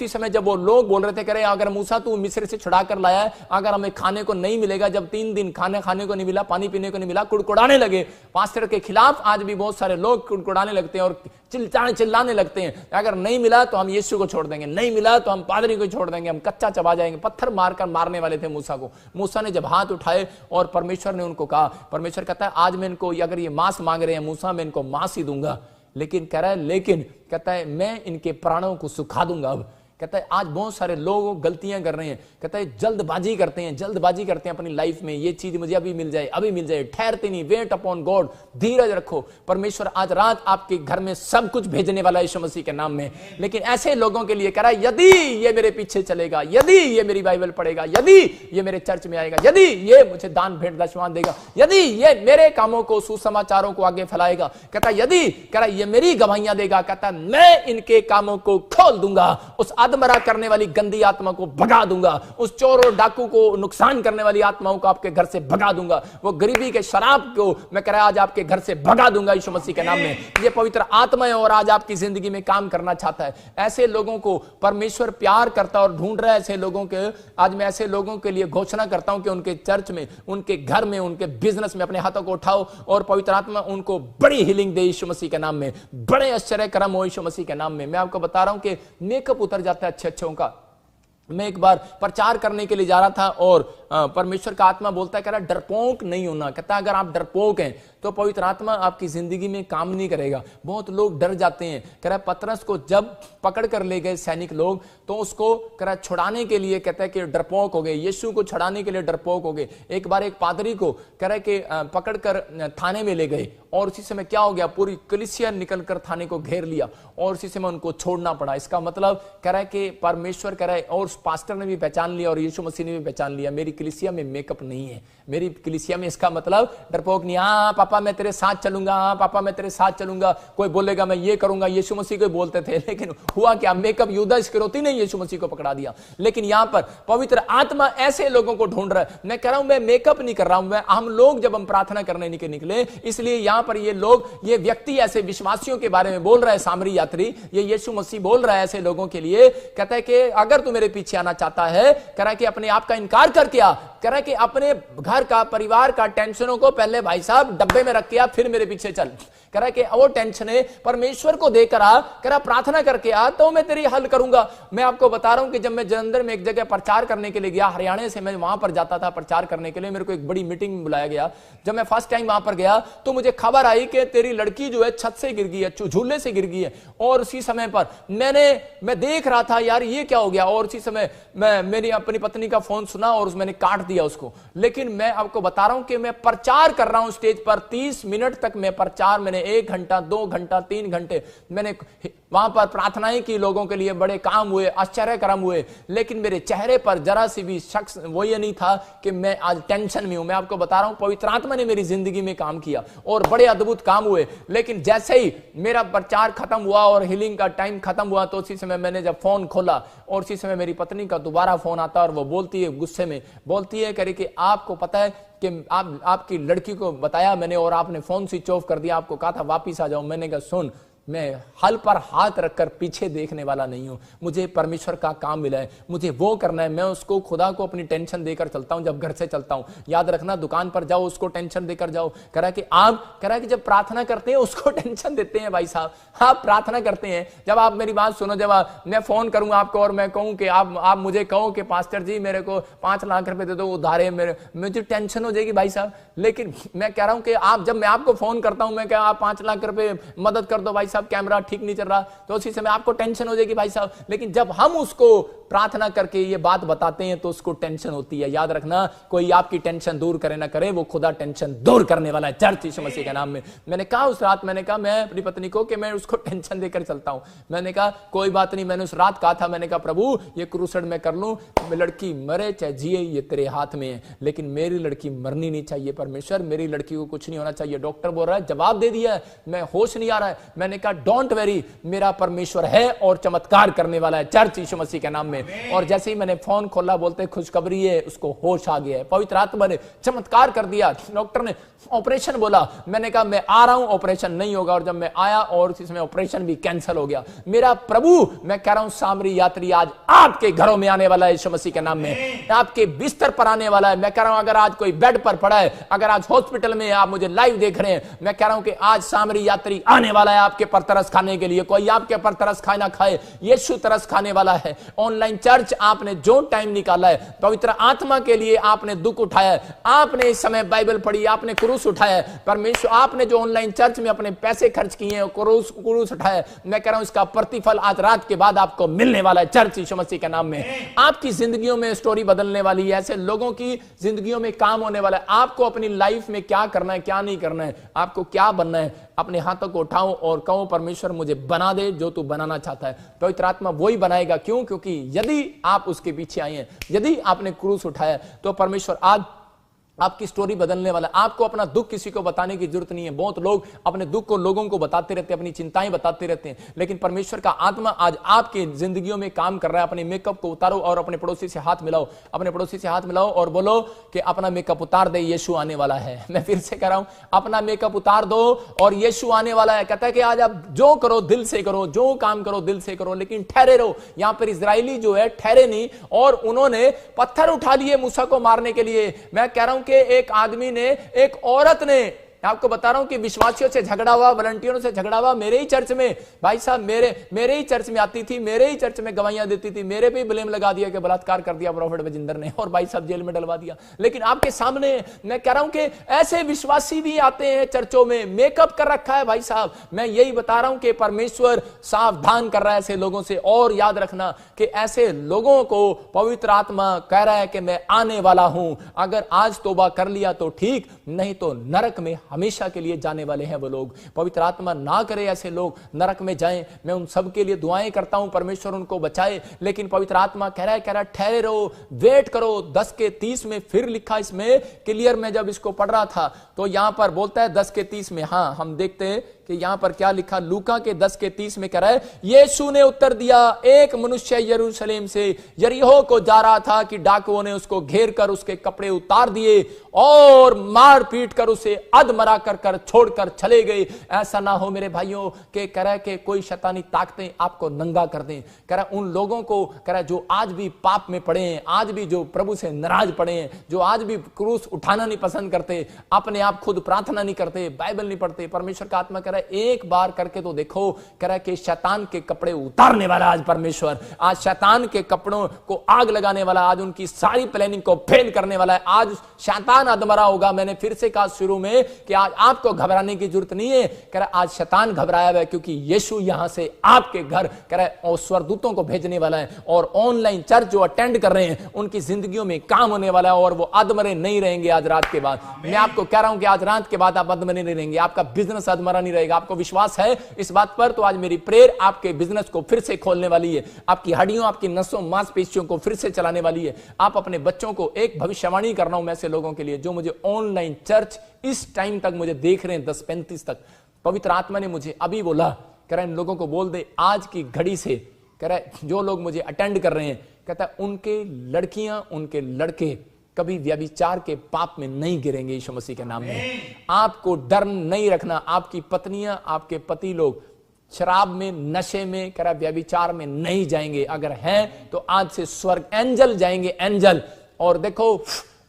समय जब वो लोग बोल रहे थे, कह रहे अगर मूसा तू मिस्र से छुड़ा कर लाया है, अगर हमें खाने को नहीं मिलेगा, जब 3 दिन खाने को नहीं मिला, पानी पीने को नहीं मिला, कुड़कुड़ाने लगे। पास्टर के खिलाफ आज भी बहुत सारे लोग कुड़कुड़ाने लगते हैं और चिल्लाने लगते हैं, अगर नहीं मिला तो हम यीशु को छोड़ देंगे, नहीं मिला तो हम पादरी को छोड़ देंगे, हम कच्चा चबा जाएंगे। पत्थर मारकर मारने वाले थे मूसा को। मूसा ने जब हाथ उठाए और परमेश्वर ने उनको कहा, परमेश्वर कहता है आज मैं इनको, अगर ये मांस मांग रहे हैं मूसा, मैं इनको मांस ही दूंगा, लेकिन कह रहा है लेकिन कहता है मैं इनके प्राणों को सुखा दूंगा। अब कहता है आज बहुत सारे लोग गलतियां कर रहे हैं, कहता है जल्दबाजी करते हैं अपनी लाइफ में, ये चीज मुझे अभी मिल जाए, ठहरते नहीं। वेट अपॉन गॉड, धीरज रखो, परमेश्वर आज रात आपके घर में सब कुछ भेजने वाला है यीशु मसीह के नाम में। लेकिन ऐसे लोगों के लिए कह रहा है यदि ये मेरे पीछे चलेगा, यदि ये मेरी बाइबल पढ़ेगा, यदि ये मेरे चर्च में आएगा, यदि ये मुझे दान भेंट दशवान देगा, यदि ये मेरे कामों को, सुसमाचारों को आगे फैलाएगा, कहता यदि कह रहा ये मेरी गवाहियां देगा, कहता मैं इनके कामों को खोल दूंगा, उस मरा करने वाली गंदी आत्मा को भगा दूंगा, उस चोर और डाकू को नुकसान करने वाली आत्माओं को आपके घर से भगा दूंगा, वो गरीबी के शराब को मैं कह रहा आज आपके घर से भगा दूंगा यीशु मसीह के नाम में। ये पवित्र आत्मा है और आज आपकी जिंदगी में काम करना चाहता है। ऐसे लोगों को परमेश्वर प्यार करता और ढूंढ रहा है। ऐसे लोगों के आज मैं ऐसे लोगों के लिए घोषणा करता हूं कि उनके चर्च में, उनके घर में, उनके बिजनेस में अपने हाथों को उठाओ और पवित्र आत्मा उनको बड़ी हीलिंग दे यीशु मसीह के नाम में, बड़े आश्चर्य कर्म हो यीशु मसीह के नाम में। मैं आपको बता रहा हूं कि मेकअप उतर जाता है अच्छे का। मैं एक बार प्रचार करने के लिए जा रहा था और परमेश्वर का आत्मा बोलता है, कह रहा डरपोक नहीं होना। कहता अगर आप डरपोक हैं तो पवित्र आत्मा आपकी जिंदगी में काम नहीं करेगा। बहुत लोग डर जाते हैं। कह रहा पतरस को जब पकड़ कर ले गए सैनिक लोग, तो उसको कह रहा छुड़ाने के लिए कहता है कि डरपोक हो गए, यीशु को छुड़ाने के लिए डरपोक हो गए। एक बार एक पादरी को कह रहा है कि पकड़ कर थाने में ले गए और उसी समय क्या हो गया, पूरी कलीसिया निकलकर थाने को घेर लिया और उसी समय उनको छोड़ना पड़ा। इसका मतलब कह रहा है कि परमेश्वर कह रहा है, और पास्टर ने भी पहचान लिया और यीशु मसीह ने भी पहचान लिया, मेरी कलीसिया में मेकअप नहीं है, मेरी कलीसिया में इसका मतलब डरपोक नहीं। हाँ पापा मैं तेरे साथ चलूंगा, हाँ पापा मैं तेरे साथ चलूंगा, कोई बोलेगा मैं ये करूंगा, यीशु मसीह को बोलते थे। लेकिन हुआ क्या, मेकअप यूदा इस्करियोती ने यीशु मसीह को पकड़ा दिया। लेकिन यहां पर पवित्र आत्मा ऐसे लोगों को ढूंढ रहा है। मैं कह रहा हूं मैं मेकअप नहीं कर रहा हूं, हम लोग जब हम प्रार्थना करने निकले, इसलिए यहां पर ये लोग, ये व्यक्ति ऐसे विश्वासियों के बारे में बोल रहा है, सामरी यात्री, ये यीशु मसीह बोल रहा है ऐसे लोगों के लिए। कहता है कि अगर तू मेरे पीछे आना चाहता है, कह रहा है कि अपने आप का इनकार कर क्या, कह रहा है कि अपने घर का, परिवार का टेंशनों को पहले भाई साहब डब्बे में रख के आ, फिर मेरे पीछे चल। कह रहा है कि वो टेंशन है परमेश्वर को देकर आ, कह रहा प्रार्थना करके आ तो मैं तेरी हल करूंगा। मैं आपको बता रहा हूं कि जब मैं जलंधर में एक जगह प्रचार करने के लिए गया, हरियाणा से मैं वहां पर जाता था प्रचार करने के लिए, मेरे को एक बड़ी मीटिंग में बुलाया गया। जब मैं फर्स्ट टाइम वहां पर गया तो मुझे खबर आई कि तेरी लड़की जो है छत से गिर गई है, झूले से गिर गई है। और उसी समय पर मैं देख रहा था यार ये क्या हो गया, और उसी समय मेरी अपनी पत्नी का फोन सुना और मैंने काट दिया उसको। लेकिन मैं आपको बता रहा हूं कि मैं प्रचार कर रहा हूं स्टेज पर, 30 मिनट तक मैं प्रचार, मैंने 1 घंटा 2 घंटा 3 घंटे मैंने वहां पर प्रार्थनाएं की, लोगों के लिए बड़े काम हुए, आश्चर्य कर्म हुए, लेकिन मेरे चेहरे पर जरा सी भी शख्स वो ये नहीं था कि मैं आज टेंशन में हूं। मैं आपको बता रहा हूं, पवित्र आत्मा ने मेरी जिंदगी में काम किया और बड़े अद्भुत काम हुए। लेकिन जैसे ही मेरा प्रचार खत्म हुआ और हीलिंग का टाइम खत्म हुआ, तो उसी समय मैंने जब फोन खोला और उसी समय मेरी पत्नी का दोबारा फोन आता और वो बोलती है, गुस्से में बोलती है, करे कि आपको पता है कि आपकी लड़की को बताया मैंने और आपने फोन स्विच ऑफ कर दिया, आपको कहा था वापिस आ जाओ। मैंने कहा सुन, मैं हल पर हाथ रखकर पीछे देखने वाला नहीं हूं, मुझे परमेश्वर का काम मिला है, मुझे वो करना है। मैं उसको खुदा को अपनी टेंशन देकर चलता हूं जब घर से चलता हूं। याद रखना, दुकान पर जाओ उसको टेंशन देकर जाओ। कह रहा है कि जब प्रार्थना करते हैं उसको टेंशन देते हैं। भाई साहब, आप प्रार्थना करते हैं, जब आप मेरी बात सुनो, जब मैं फोन करूंगा आपको और मैं कहूं कि आप मुझे कहो कि पास्टर जी मेरे को 5 लाख रुपए दे दो उधारे, मुझे टेंशन हो जाएगी भाई साहब। लेकिन मैं कह रहा हूं कि जब मैं आपको फोन करता हूं, मैं क्या आप 5 लाख रुपए मदद कर दो भाई साहब, कैमरा ठीक नहीं चल रहा, तो उसी समय आपको टेंशन हो जाएगी भाई साहब। लेकिन जब हम उसको प्रार्थना करके ये बात बताते हैं तो उसको टेंशन होती है। याद रखना, कोई आपकी टेंशन दूर करे ना करे, वो खुदा टेंशन दूर करने वाला है, चर्च यीशु मसीह के नाम में। मैंने कहा उस रात, मैंने कहा मैं अपनी पत्नी को कि मैं उसको टेंशन देकर चलता हूं। मैंने कहा कोई बात नहीं, मैंने उस रात कहा था, मैंने कहा प्रभु ये क्रूसेड मैं कर लूं, लड़की मरे चाहे जिए ये तेरे हाथ में है, लेकिन मेरी लड़की मरनी नहीं चाहिए। परमेश्वर, मेरी लड़की को कुछ नहीं होना चाहिए। डॉक्टर बोल रहा है, जवाब दे दिया, मैं होश नहीं आ रहा है। मैंने कहा डोंट वेरी, मेरा परमेश्वर है और चमत्कार करने वाला है, चर्च यीशु मसीह के नाम में। और जैसे ही मैंने फोन खोला, बोलते खुशखबरी है, उसको होश आ गया है, पवित्र आत्मा ने चमत्कार कर दिया। डॉक्टर ने ऑपरेशन बोला, मैंने कहा मैं आ रहा हूं, ऑपरेशन नहीं होगा। और जब मैं आया और इसमें ऑपरेशन भी कैंसिल हो गया। मेरा प्रभु, मैं कह रहा हूं सामरी यात्री आज आपके घरों में आने वाला है यीशु मसीह के नाम में, आपके बिस्तर पर आने वाला है। मैं कह रहा हूं अगर आज कोई बेड पर पड़ा है, अगर आज हॉस्पिटल में आप मुझे लाइव देख रहे हैं, मैं कह रहा हूं कि आज सामरी यात्री आने वाला है आपके पर तरस खाने के लिए। कोई आपके पर तरस खाना खाए, यीशु तरस खाने वाला है। ऑनलाइन चर्च आपने जो टाइम निकाला है, पवित्र आत्मा के लिए आपने दुख उठाया है, आपने इस समय बाइबल पढ़ी, आपने क्रूस उठाया है। परमेश्वर, आपने जो ऑनलाइन चर्च में अपने पैसे खर्च किए हैं, क्रूस उठाया, मैं कह रहा हूं इसका प्रतिफल आज रात के बाद आपको मिलने वाला है, चर्च यीशु मसीह के नाम में। आपकी जिंदगियों में स्टोरी बदलने वाली है, ऐसे लोगों की जिंदगियों में काम होने वाला है। आपको अपनी लाइफ में क्या करना है, क्या नहीं करना है, आपको क्या बनना है, अपने हाथों को उठाओ और कहो परमेश्वर मुझे बना दे जो तू बनाना चाहता है। पवित्र आत्मा वही बनाएगा। क्यों? क्योंकि यदि आप उसके पीछे आए हैं, यदि आपने क्रूस उठाया, तो परमेश्वर आज आपकी स्टोरी बदलने वाला है। आपको अपना दुख किसी को बताने की जरूरत नहीं है। बहुत लोग अपने दुख को लोगों को बताते रहते हैं, अपनी चिंताएं बताते रहते हैं, लेकिन परमेश्वर का आत्मा आज आपके जिंदगियों में काम कर रहा है। अपने मेकअप को उतारो और अपने पड़ोसी से हाथ मिलाओ, अपने पड़ोसी से हाथ मिलाओ और बोलो कि अपना मेकअप उतार दे, यीशु आने वाला है। मैं फिर से कह रहा हूं, अपना मेकअप उतार दो और यीशु आने वाला है। कहता है कि आज आप जो करो दिल से करो, जो काम करो दिल से करो, लेकिन ठहरे रहो। यहां पर इजरायली जो है ठहरे नहीं और उन्होंने पत्थर उठा लिए मूसा को मारने के लिए। मैं कह रहा हूं कि एक आदमी ने, एक औरत ने, आपको बता रहा हूं कि विश्वासियों से झगड़ा हुआ, वॉलंटियरों से झगड़ा हुआ। मेरे ही चर्च में भाई साहब, मेरे ही चर्च में आती थी, मेरे ही चर्च में गवाहियां देती थी, मेरे पे ब्लेम लगा दिया कि बलात्कार कर दिया प्रॉफेट बजिंदर ने और भाई साहब जेल में डलवा दिया। लेकिन आपके सामने मैं कह रहा हूं कि ऐसे विश्वासी भी आते हैं चर्चों में, मेकअप कर रखा है भाई साहब। मैं यही बता रहा हूं कि परमेश्वर सावधान कर रहा है ऐसे लोगों से। और याद रखना कि ऐसे लोगों को पवित्र आत्मा कह रहा है कि मैं आने वाला हूं। अगर आज तौबा कर लिया तो ठीक, नहीं तो नरक में हमेशा के लिए जाने वाले हैं वो लोग। पवित्र आत्मा ना करे ऐसे लोग नरक में जाएं। मैं उन सब के लिए दुआएं करता हूं, परमेश्वर उनको बचाए। लेकिन पवित्र आत्मा कह रहा है ठहरे रहो, वेट करो। 10:30 में फिर लिखा इसमें क्लियर, मैं जब इसको पढ़ रहा था तो यहां पर बोलता है 10:30 में। हां, हम देखते हैं कि यहां पर क्या लिखा, लूका के 10:30 में कह रहा है, यीशु ने उत्तर दिया, एक मनुष्य यरूशलेम से यरीहो को जा रहा था कि डाकुओं ने उसको घेर कर उसके कपड़े उतार दिए और मार पीट कर उसे अधमरा कर छोड़कर चले गए। ऐसा ना हो मेरे भाइयों के कह रहा है कि कोई शैतानी ताकतें आपको नंगा कर दें। कह रहा है उन लोगों को, कह रहा है जो आज भी पाप में पड़े हैं, आज भी जो प्रभु से नाराज पड़े हैं, जो आज भी क्रूस उठाना नहीं पसंद करते, अपने आप खुद प्रार्थना नहीं करते, बाइबल नहीं पढ़ते, परमेश्वर का आत्मा एक बार करके तो देखो। कह रहा है कि शैतान के कपड़े उतारने वाला आज परमेश्वर, आज शैतान के कपड़ों को आग लगाने वाला, आज उनकी सारी प्लानिंग को फेल करने वाला है। आज शैतान अधमरा होगा। मैंने फिर से कहा शुरू में कि आज आपको घबराने की जरूरत नहीं है। कह रहा आज शैतान घबराया हुआ है क्योंकि यीशु यहां से आपके घर, कह रहा है, और स्वर्गदूतों को भेजने वाला है। और ऑनलाइन चर्च जो अटेंड कर रहे हैं उनकी जिंदगियों में काम होने वाला है और वो अधमरे नहीं रहेंगे आज रात के बाद। मैं आपको कह रहा हूं कि आज रात के बाद आप अधमरे नहीं रहेंगे, आपका बिजनेस अधमरा नहीं रहेगा, रहेगा। आपको विश्वास है इस बात पर? तो आज मेरी प्रेयर आपके बिजनेस को फिर से खोलने वाली है, आपकी हड्डियों, आपकी नसों, मांसपेशियों को फिर से चलाने वाली है। आप अपने बच्चों को एक भविष्यवाणी कर रहा हूं मैं ऐसे लोगों के लिए जो मुझे ऑनलाइन चर्च इस टाइम तक मुझे देख रहे हैं 10:35 तक। पवित्र आत्मा ने मुझे अभी बोला, कह रहा है इन लोगों को बोल दे आज की घड़ी से, कह रहा है जो लोग मुझे अटेंड कर रहे हैं, कहता है उनके लड़कियां, उनके लड़के कभी व्यभिचार के पाप में नहीं गिरेंगे यीशु मसीह के नाम में। आपको डर नहीं रखना, आपकी पत्नियां, आपके पति लोग शराब में, नशे में, कह रहा व्यभिचार में नहीं जाएंगे। अगर हैं तो आज से स्वर्ग एंजल जाएंगे, एंजल, और देखो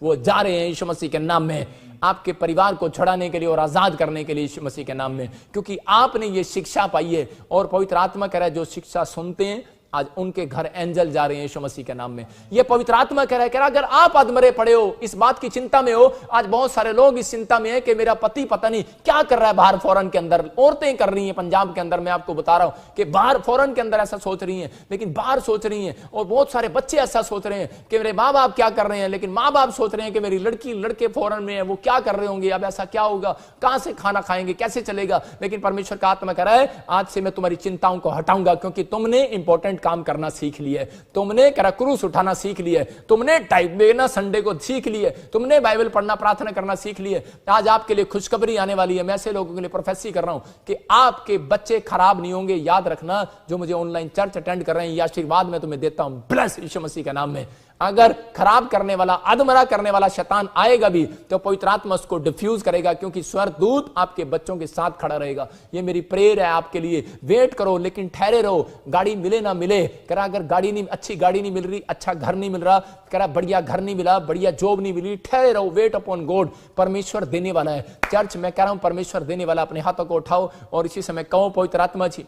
वो जा रहे हैं यीशु मसीह के नाम में आपके परिवार को छुड़ाने के लिए और आजाद करने के लिए यीशु मसीह के नाम में, क्योंकि आपने ये शिक्षा पाई है। और पवित्र आत्मा कह रहा है जो शिक्षा सुनते हैं आज उनके घर एंजल जा रहे हैं यीशु मसीह के नाम में। ये पवित्र आत्मा कह रहा है अगर आप अधमरे पड़े हो, इस बात की चिंता में हो, आज बहुत सारे लोग इस चिंता में है कि मेरा पति पता नहीं क्या कर रहा है बाहर फॉरेन के अंदर। औरतें कर रही हैं पंजाब के अंदर, मैं आपको बता रहा हूं कि बाहर फॉरेन के अंदर ऐसा सोच रही हैं, लेकिन बाहर सोच रही हैं। और बहुत सारे बच्चे ऐसा सोच रहे हैं कि मेरे माँ बाप क्या कर रहे हैं, लेकिन माँ बाप सोच रहे हैं कि मेरी लड़की लड़के फॉरेन में है, वो क्या कर रहे होंगे, अब ऐसा क्या होगा, कहां से खाना खाएंगे, कैसे चलेगा। लेकिन परमेश्वर का आत्मा कह रहा है आज से मैं तुम्हारी चिंताओं को हटाऊंगा, क्योंकि तुमने इंपॉर्टेंट काम करना सीख लिया, तुमने क्रूस उठाना सीख लिया, तुमने टाइप देना संडे को सीख लिया, तुमने बाइबल पढ़ना, प्रार्थना करना सीख लिया। आज आपके लिए खुशखबरी आने वाली है। मैं ऐसे लोगों के लिए प्रोफेसी कर रहा हूं कि आपके बच्चे खराब नहीं होंगे। याद रखना, जो मुझे ऑनलाइन चर्च अटेंड कर रहे हैं, ये आशीर्वाद मैं तुम्हें देता हूं, ब्लेस यीशु मसीह के नाम में। अगर खराब करने वाला, अधमरा करने वाला शैतान आएगा भी तो पवित्र आत्मा उसको डिफ्यूज करेगा, क्योंकि स्वर्गदूत आपके बच्चों के साथ खड़ा रहेगा। ये मेरी प्रेयर है आपके लिए। वेट करो लेकिन ठहरे रहो, गाड़ी मिले ना मिले। कह रहा अगर गाड़ी नहीं, अच्छी गाड़ी नहीं मिल रही, अच्छा घर नहीं मिल रहा, कह रहा बढ़िया घर नहीं मिला, बढ़िया जॉब नहीं मिली, ठहरे रहो, वेट अपॉन गॉड। परमेश्वर देने वाला है। चर्च मैं कह रहा हूं परमेश्वर देने वाला। अपने हाथों को उठाओ और इसी समय कहो पवित्र आत्मा जी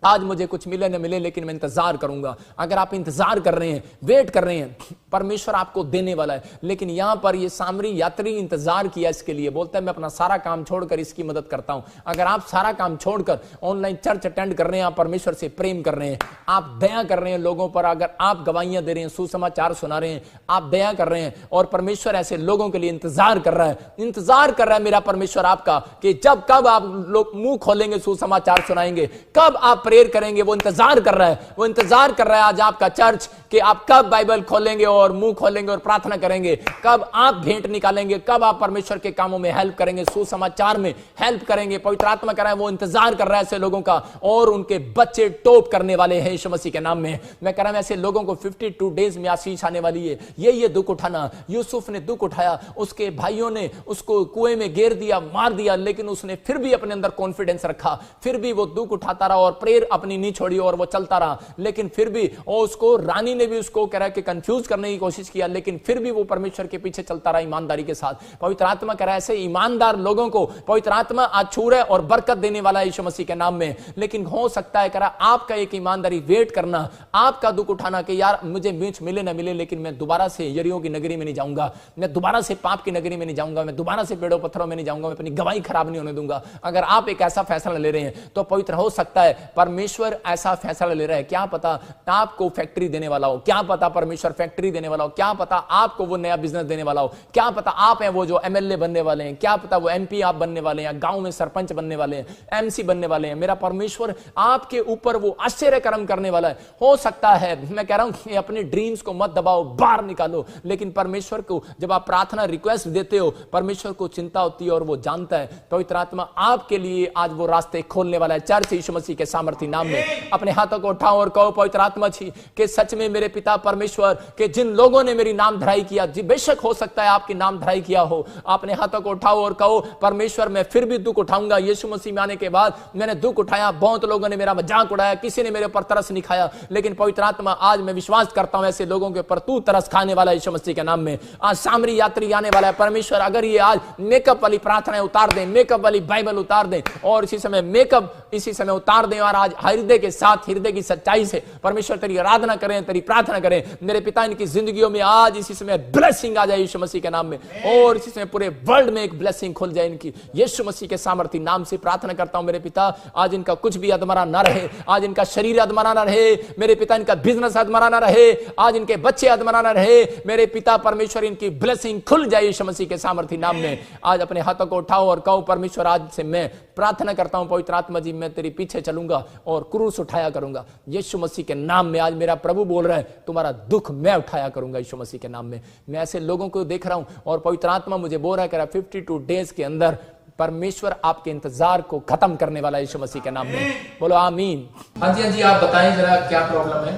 आज मुझे कुछ मिले न मिले, लेकिन मैं इंतजार करूंगा। अगर आप इंतजार कर रहे हैं, वेट कर रहे हैं, परमेश्वर आपको देने वाला है। लेकिन यहां पर ये सामरी यात्री इंतजार किया इसके लिए, बोलता है मैं अपना सारा काम छोड़कर इसकी मदद करता हूं। अगर आप सारा काम छोड़कर ऑनलाइन चर्च अटेंड कर रहे हैं, आप परमेश्वर से प्रेम कर रहे हैं, आप दया कर रहे हैं लोगों पर, अगर आप गवाहियां दे रहे हैं, सुसमाचार सुना रहे हैं, आप दया कर रहे हैं, और परमेश्वर ऐसे लोगों के लिए इंतजार कर रहा है, इंतजार कर रहा है मेरा परमेश्वर आपका कि जब कब आप लोग मुंह खोलेंगे, सुसमाचार सुनाएंगे, कब आप प्रेयर करेंगे। वो इंतजार कर रहा है, वो इंतजार कर रहा है आज आपका चर्च कि आप कब बाइबल खोलेंगे और मुंह खोलेंगे और प्रार्थना करेंगे, कब आप भेंट निकालेंगे, कब आप परमेश्वर के कामों में हेल्प करेंगे, सुसमाचार में हेल्प करेंगे। पवित्र आत्मा कर रहा है वो इंतजार कर रहा है ऐसे लोगों का, और उनके बच्चे टॉप करने वाले हैं यीशु मसीह के नाम में। मैं कह रहा हूं ऐसे लोगों को 52 डेज में आशीष आने वाली है। ये दुख उठाना, यूसुफ ने दुख उठाया, उसके भाइयों ने उसको कुएं में गिर दिया, मार दिया, लेकिन उसने फिर भी अपने अंदर कॉन्फिडेंस रखा, फिर भी वो दुख उठाता रहा और प्रेयर अपनी नहीं छोड़ी और वो चलता रहा। लेकिन फिर भी उसको रानी ने भी उसको कह रहा है कि कंफ्यूज करने की कोशिश किया, लेकिन फिर भी वो परमेश्वर के पीछे चलता रहा ईमानदारी के साथ। पवित्र आत्मा कह रहा है ऐसे ईमानदार लोगों को पवित्र आत्मा आज छू रहा है और बरकत देने वाला है यीशु मसीह के नाम में। लेकिन हो सकता है कह रहा आपका एक ईमानदारी वेट करना, आपका दुख उठाना कि यार मुझे बीच मिले ना मिले, लेकिन मैं दोबारा से यरीहो की नगरी में नहीं जाऊंगा, मैं दोबारा से पाप की नगरी में नहीं जाऊंगा, मैं दोबारा से पेड़ों पत्थरों में नहीं जाऊंगा, मैं अपनी गवाही खराब नहीं होने दूंगा। अगर आप एक ऐसा फैसला ले रहे हैं तो पवित्र हो सकता है परमेश्वर ऐसा फैसला ले रहा है, क्या पता आपको फैक्ट्री देने वाला हो, क्या पता परमेश्वर फैक्ट्री देने वाला हो, क्या पता आपको वो नया बिजनेस देने वाला हो, क्या पता आप हैं वो जो एमएलए बनने वाले हैं, क्या पता वो एमपी आप बनने वाले हैं, गांव में सरपंच बनने वाले हैं, एमसी बनने वाले हैं। मेरा परमेश्वर आपके ऊपर वो आश्चर्य कर्म करने वाला है। हो सकता है, मैं कह रहा हूं अपने ड्रीम्स को मत दबाओ, बाहर निकालो, लेकिन परमेश्वर को जब आप प्रार्थना रिक्वेस्ट देते हो, परमेश्वर को चिंता होती है और वो जानता है। पवित्र आत्मा आपके लिए आज वो रास्ते खोलने वाला है चर्च यीशु मसीह के सामर्थ्य नाम में। अपने हाथों को उठाओ और कहो पवित्र आत्मा जी कि सच में मेरे पिता परमेश्वर के जिन लोगों ने मेरी नाम धराई किया, जी बेशक हो सकता है आपकी नाम धराई किया हो, अपने हाथों को उठाओ और कहो परमेश्वर मैं फिर भी दुख उठाऊंगा। यीशु मसीह में आने के बाद मैंने दुख उठाया, बहुत लोगों ने मेरा मजाक उड़ाया, किसी ने मेरे ऊपर तरस नहीं खाया, लेकिन पवित्र आत्मा आज मैं विश्वास करता हूं ऐसे लोगों के ऊपर तू तरस खाने वाला यीशु मसीह के नाम में। आज सामरी यात्री आने वाला है परमेश्वर, अगर ये आज मेकअप वाली प्रार्थनाएं उतार दें, मेकअप वाली बाइबल उतार दें और इसी समय मेकअप इसी समय उतार दें और आज हृदय के साथ, हृदय की सच्चाई से परमेश्वर तेरी आराधना करें, तेरी प्रार्थना करें। मेरे पिता इनकी जिंदगियों में आज इसी समय ब्लेसिंग आ जाए यीशु मसीह के नाम में, और इसी समय पूरे वर्ल्ड में एक ब्लेसिंग खुल जाए इनकी, यीशु मसीह के सामर्थी नाम से प्रार्थना करता हूं। मेरे पिता आज इनका कुछ भी अधमरा ना रहे, आज इनका शरीर अधमरा ना रहे, मेरे पिता इनका बिजनेस अधमरा ना रहे, आज इनके बच्चे अधमरा ना रहे। मेरे पिता परमेश्वर इनकी ब्लेसिंग खुल जाए यीशु मसीह के सामर्थी नाम में। आज अपने हाथों को उठाओ और कहो, परमेश्वर आज से मैं प्रार्थना करता हूं पवित्र आत्मा जी, मैं तेरे पीछे चलूंगा और क्रूस उठाया करूंगा यीशु मसीह के नाम में। आज मेरा प्रभु बोल रहा है, तुम्हारा दुख मैं उठाया करूंगा यीशु मसीह के नाम में। मैं ऐसे लोगों को देख रहा हूं और पवित्र आत्मा मुझे बोल रहा है 52 डेज के अंदर परमेश्वर आपके इंतजार को खत्म करने वाला यीशु मसीह के नाम में। बोलो आमीन। हाँ जी, आप बताएं जरा क्या प्रॉब्लम है।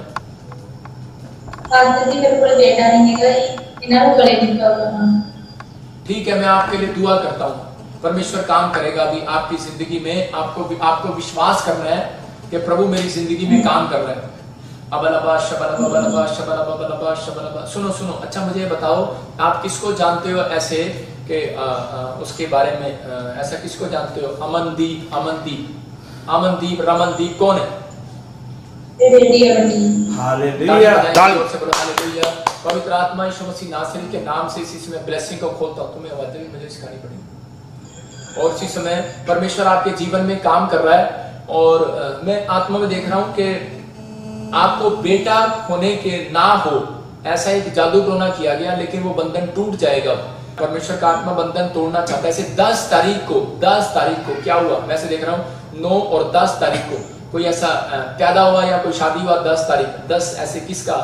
ठीक है, मैं आपके लिए दुआ करता हूँ, परमेश्वर काम करेगा अभी आपकी जिंदगी में। आपको विश्वास करना है कि प्रभु मेरी जिंदगी में काम कर रहा है। अबलबा शबलबा शबलबा शबलबा। सुनो, अच्छा मुझे बताओ, आप किसको जानते हो ऐसे कि उसके बारे में ऐसा किसको जानते हो? अमनदीप रमनदीप कौन है? पवित्र आत्मा यीशु मसीह नासरी के नाम से इसी समय ब्लेसिंग को खोलता हूँ। तुम्हें आवाज़ भी मुझे सिखानी पड़ेगी। और इसी समय परमेश्वर आपके जीवन में काम कर रहा है, और मैं आत्मा में देख रहा हूँ कि आपको बेटा होने के ना हो ऐसा एक जादू टोना किया गया, लेकिन वो बंधन टूट जाएगा। परमेश्वर का आत्मा बंधन तोड़ना चाहता है। ऐसे 10 तारीख को क्या हुआ, मैं से देख रहा हूँ 9 और 10 तारीख को कोई ऐसा पैदा हुआ या कोई शादी हुआ। 10 तारीख 10 ऐसे किसका?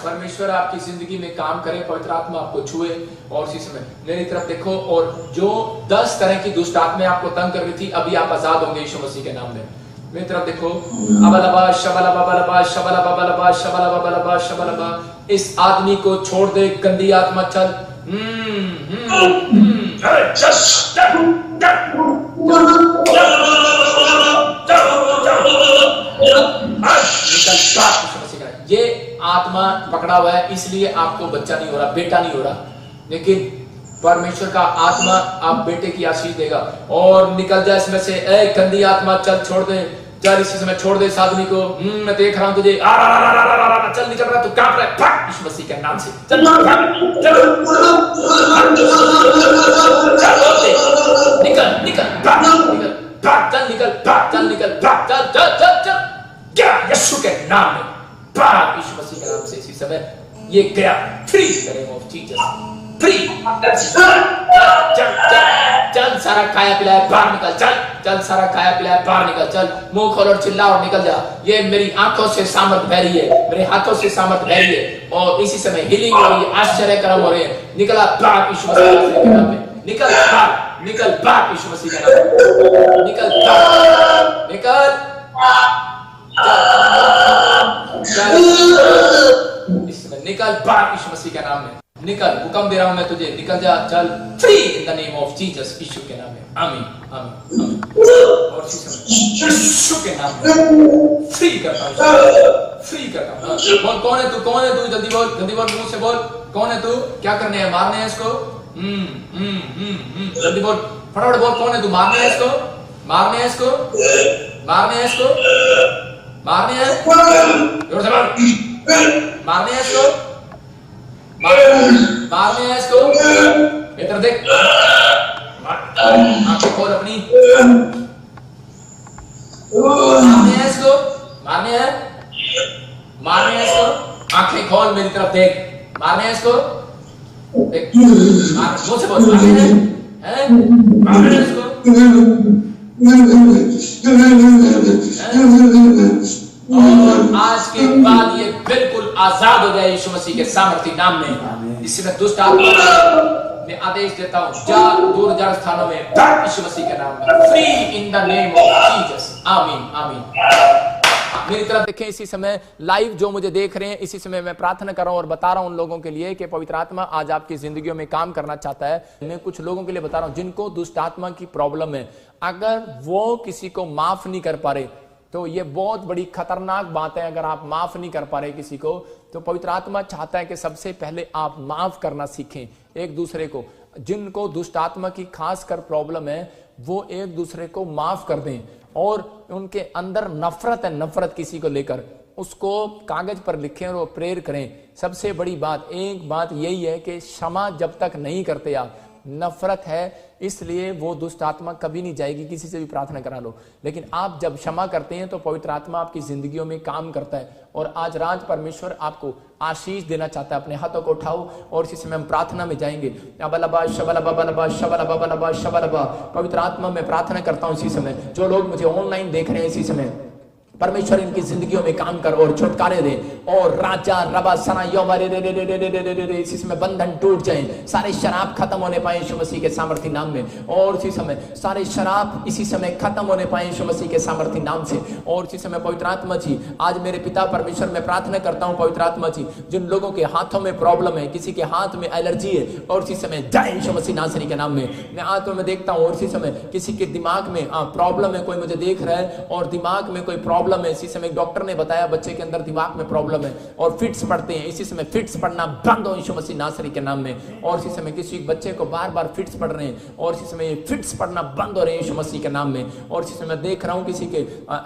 परमेश्वर आपकी जिंदगी में काम करे, पवित्र आत्मा आपको छुए, और इसी समय मेरी तरफ देखो, और जो 10 तरह की दुष्ट आत्माएं आपको तंग कर रही थी, अभी आप आजाद होंगे यीशु मसीह के नाम में। मेरी तरफ देखो, अबलबा शबलबा बलबा शबलबा बलबा शबलबा बलबा शबलबा। इस आदमी को छोड़ दे, गंदी आत्मा चल। ये आत्मा पकड़ा हुआ है, इसलिए आपको बच्चा नहीं हो रहा, बेटा नहीं हो रहा, लेकिन परमेश्वर का आत्मा आप बेटे की आशीष देगा। और निकल जाए इसमें से, ए गंदी आत्मा चल, छोड़ दे, चल इसी समय छोड़ दे इस आदमी को। मैं देख रहा हूं तुझे, चल निकल रहा, तू कांप रहा है, भाग यीशु मसीह के नाम से, चल निकल यीशु के नाम में, भाग यीशु मसीह के नाम से। इसी समय ये गया, free in the name of Jesus, free. चल सारा खाया पिलाया बाहर निकल, चल सारा खाया पिलाया बाहर निकल, चल मुंह खोल और चिल्ला और निकल जा। ये मेरी आंखों से सामर्थ बह रही है, मेरे हाथों से सामर्थ बह रही है, और इसी समय हीलिंग हो रही है, आश्चर्य कर्म हो रहे हैं। निकला बाहर यीशु मसीह के नाम में, निकल बाहर यीशु मसीह के नाम में, निकल इस समय निकल बाहर यीशु मसीह के नाम में, निकल। हुक्म दे रहा हूं मैं तुझे, निकल जा, चल free in the name of Jesus, यीशु के नाम में, आमीन आमीन आमीन। और यीशु के नाम में फ्री करता हूं, फ्री करता हूं। बोल, कौन है तू? जल्दी बोल, मुंह से बोल, कौन है तू? क्या करने है? मारने है इसको? जल्दी बोल, फटाफट बोल, कौन है तू? मारने है इसको, मारने है इसको, मारने है इसको, मारने है, जोर से बोल, मारने है इसको, मारने है इसको। इधर देख, आंखें खोल अपनी, मारने है इसको, मारने है इसको, आंखें खोल मेरी तरफ देख, मारने है इसको, देख, मुंह से बोल, मारने है, मारने है इसको। और आज के बाद ये बिल्कुल आजाद हो जाए यीशु मसीह के सामर्थी नाम में। इसमें दुष्ट आत्मा मैं आदेश देता हूं, जा दूर दराज स्थानों में, यीशु मसीह के नाम में, free in the name of Jesus, आमीन आमीन। मेरी तरफ देखें, इसी समय लाइव जो मुझे देख रहे हैं, इसी समय मैं प्रार्थना कर रहा हूं और बता रहा हूं उन लोगों के लिए कि पवित्र आत्मा आज आपकी जिंदगियों में काम करना चाहता है। मैं कुछ लोगों के लिए बता रहा हूं जिनको दुष्ट आत्मा की प्रॉब्लम है, अगर वो किसी को माफ नहीं कर पा रहे तो ये बहुत बड़ी खतरनाक बात है। अगर आप माफ नहीं कर पा रहे किसी को, तो पवित्र आत्मा चाहता है कि सबसे पहले आप माफ करना सीखें एक दूसरे को। जिनको दुष्ट आत्मा की खासकर प्रॉब्लम है वो एक दूसरे को माफ कर दें, और उनके अंदर नफरत है, नफरत किसी को लेकर, उसको कागज पर लिखें और वो प्रेयर करें। सबसे बड़ी बात, एक बात यही है कि क्षमा जब तक नहीं करते आप, नफरत है इसलिए वो दुष्ट आत्मा कभी नहीं जाएगी। किसी से भी प्रार्थना करा लो, लेकिन आप जब क्षमा करते हैं तो पवित्र आत्मा आपकी जिंदगियों में काम करता है। और आज रात परमेश्वर आपको आशीष देना चाहता है। अपने हाथों को उठाओ और इसी समय हम प्रार्थना में जाएंगे। पवित्र आत्मा में प्रार्थना करता हूं इसी समय, जो लोग मुझे ऑनलाइन देख रहे हैं इसी समय, परमेश्वर इनकी जिंदगियों में काम कर और छुटकारे दे। और राजा रबा सना इसी समय बंधन टूट जाए, सारे शराब खत्म होने पाए यीशु मसीह के सामर्थी नाम में। और इसी समय सारे शराब इसी समय खत्म होने पाए यीशु मसीह के सामर्थी नाम से। और इसी समय पवित्र आत्मा जी, आज मेरे पिता परमेश्वर में प्रार्थना करता हूं पवित्र आत्मा जी, जिन लोगों के हाथों में प्रॉब्लम है, किसी के हाथ में एलर्जी है, और इसी समय जय यीशु मसीह नासरी के नाम में मैं आत्मा में देखता हूं। और इसी समय किसी के दिमाग में प्रॉब्लम है, कोई मुझे देख रहा है और दिमाग में कोई प्रॉब्लम है, इसी समय डॉक्टर ने बताया बच्चे के अंदर दिमाग में प्रॉब्लम है और फिट्स पड़ते हैं, इसी समय फिट्स पड़ना बंद हो यीशु मसीह नासरी के नाम में। और इसी समय किसी बच्चे को बार बार फिट्स पड़ रहे हैं और इसी समय फिट्स पड़ना बंद हो रहे हैं यीशु मसीह के नाम में। और इसी समय देख रहा हूं किसी के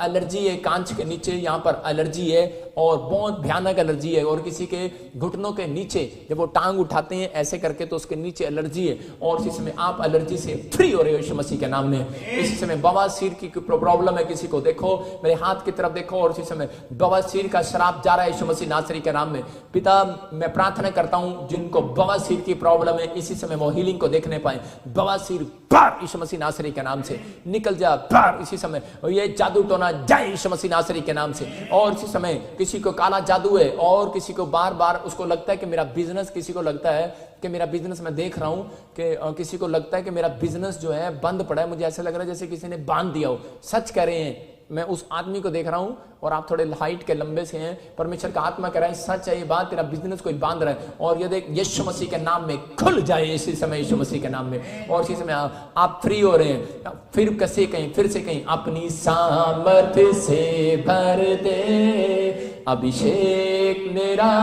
एलर्जी है, कांच के नीचे यहाँ पर एलर्जी है और बहुत भयानक एलर्जी है, और किसी के घुटनों के नीचे जब वो टांग उठाते हैं ऐसे करके तो उसके नीचे एलर्जी है, और इसी समय आप एलर्जी से फ्री हो रहे हो यीशु मसीह के नाम में। इसी समय बवासीर की प्रॉब्लम है किसी को, देखो मेरे हाथ की तरफ देखो, और इसी समय बवासीर का शराब जा रहा है यीशु मसीह नासरी के नाम में। पिता मैं प्रार्थना करता हूं जिनको बवासीर की प्रॉब्लम है इसी समय वो हीलिंग को देखने पाए। बवासीर बाहर यीशु मसीह नासरी के नाम से निकल जा, बाहर इसी समय ये जादू टोना जाए यीशु मसीह नासरी के नाम से। और इसी समय किसी को काला जादू है और किसी को बार बार उसको लगता है कि मेरा बिजनेस, किसी को लगता है कि मेरा बिजनेस, मैं देख रहा हूं कि किसी को लगता है कि मेरा बिजनेस जो है बंद पड़ा है, मुझे ऐसा लग रहा है जैसे किसी ने बांध दिया हो। सच कह रहे हैं, मैं उस आदमी को देख रहा हूं और आप थोड़े हाइट के लंबे से हैं, परमेश्वर का आत्मा कह रहा है सच है ये बात, तेरा बिजनेस कोई बांध रहा है, और ये देख यीशु मसीह के नाम में खुल जाए इसी समय यीशु मसीह के नाम में। और इसी समय आप फ्री हो रहे हैं। फिर कैसे कहीं, फिर से कहीं, अपनी सामर्थ्य से भर दे, अभिषेक मेरा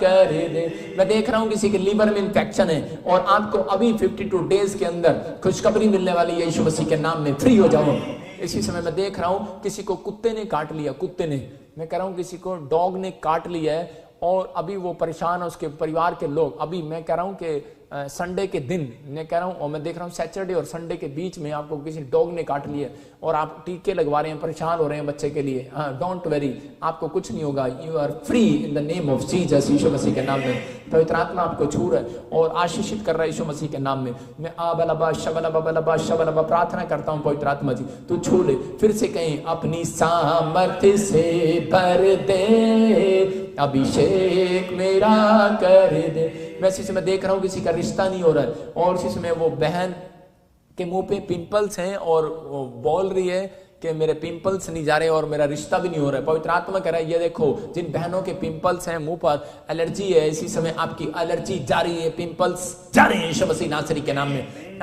कर दे। मैं देख रहा हूं किसी के लीवर में इंफेक्शन है और आपको अभी 52 डेज के अंदर खुशखबरी मिलने वाली है यीशु मसीह के नाम में, फ्री हो जाओ। इसी समय मैं देख रहा हूं किसी को कुत्ते ने काट लिया, कुत्ते ने, मैं कह रहा हूं किसी को डॉग ने काट लिया है और अभी वो परेशान है, उसके परिवार के लोग। अभी मैं कह रहा हूं कि संडे के दिन मैं कह रहा हूं, और मैं देख रहा हूं सैटरडे और संडे के बीच में आपको किसी डॉग ने काट लिया और आप टीके लगवा रहे हैं, परेशान हो रहे हैं बच्चे के लिए। हाँ, डोंट वेरी, आपको कुछ नहीं होगा, you are free in the name of Jesus, यीशु मसीह के नाम में। पवित्र आत्मा आपको छू रहा है और आशीषित कर रहा है यीशु मसीह के नाम में। मैं आबलबा शबलबा शबलबा प्रार्थना करता हूं पवित्र आत्मा जी, तू छू ले। फिर से कहीं, अपनी सामर्थ्य से भर दे, अभिषेक मेरा कर दे। मैं इसी समय देख रहा हूं किसी का रिश्ता नहीं हो रहा है और इसी समय वो बहन के मुंह पे पिंपल्स हैं और वो बोल रही है कि मेरे पिंपल्स नहीं जा रहे और मेरा रिश्ता भी नहीं हो रहा है। पवित्र आत्मा कह रहा है ये देखो, जिन बहनों के पिंपल्स हैं, मुंह पर एलर्जी है, इसी समय आपकी एलर्जी जा रही है, पिंपल्स जा रहे हैं यीशु मसीह नासरी के नाम में।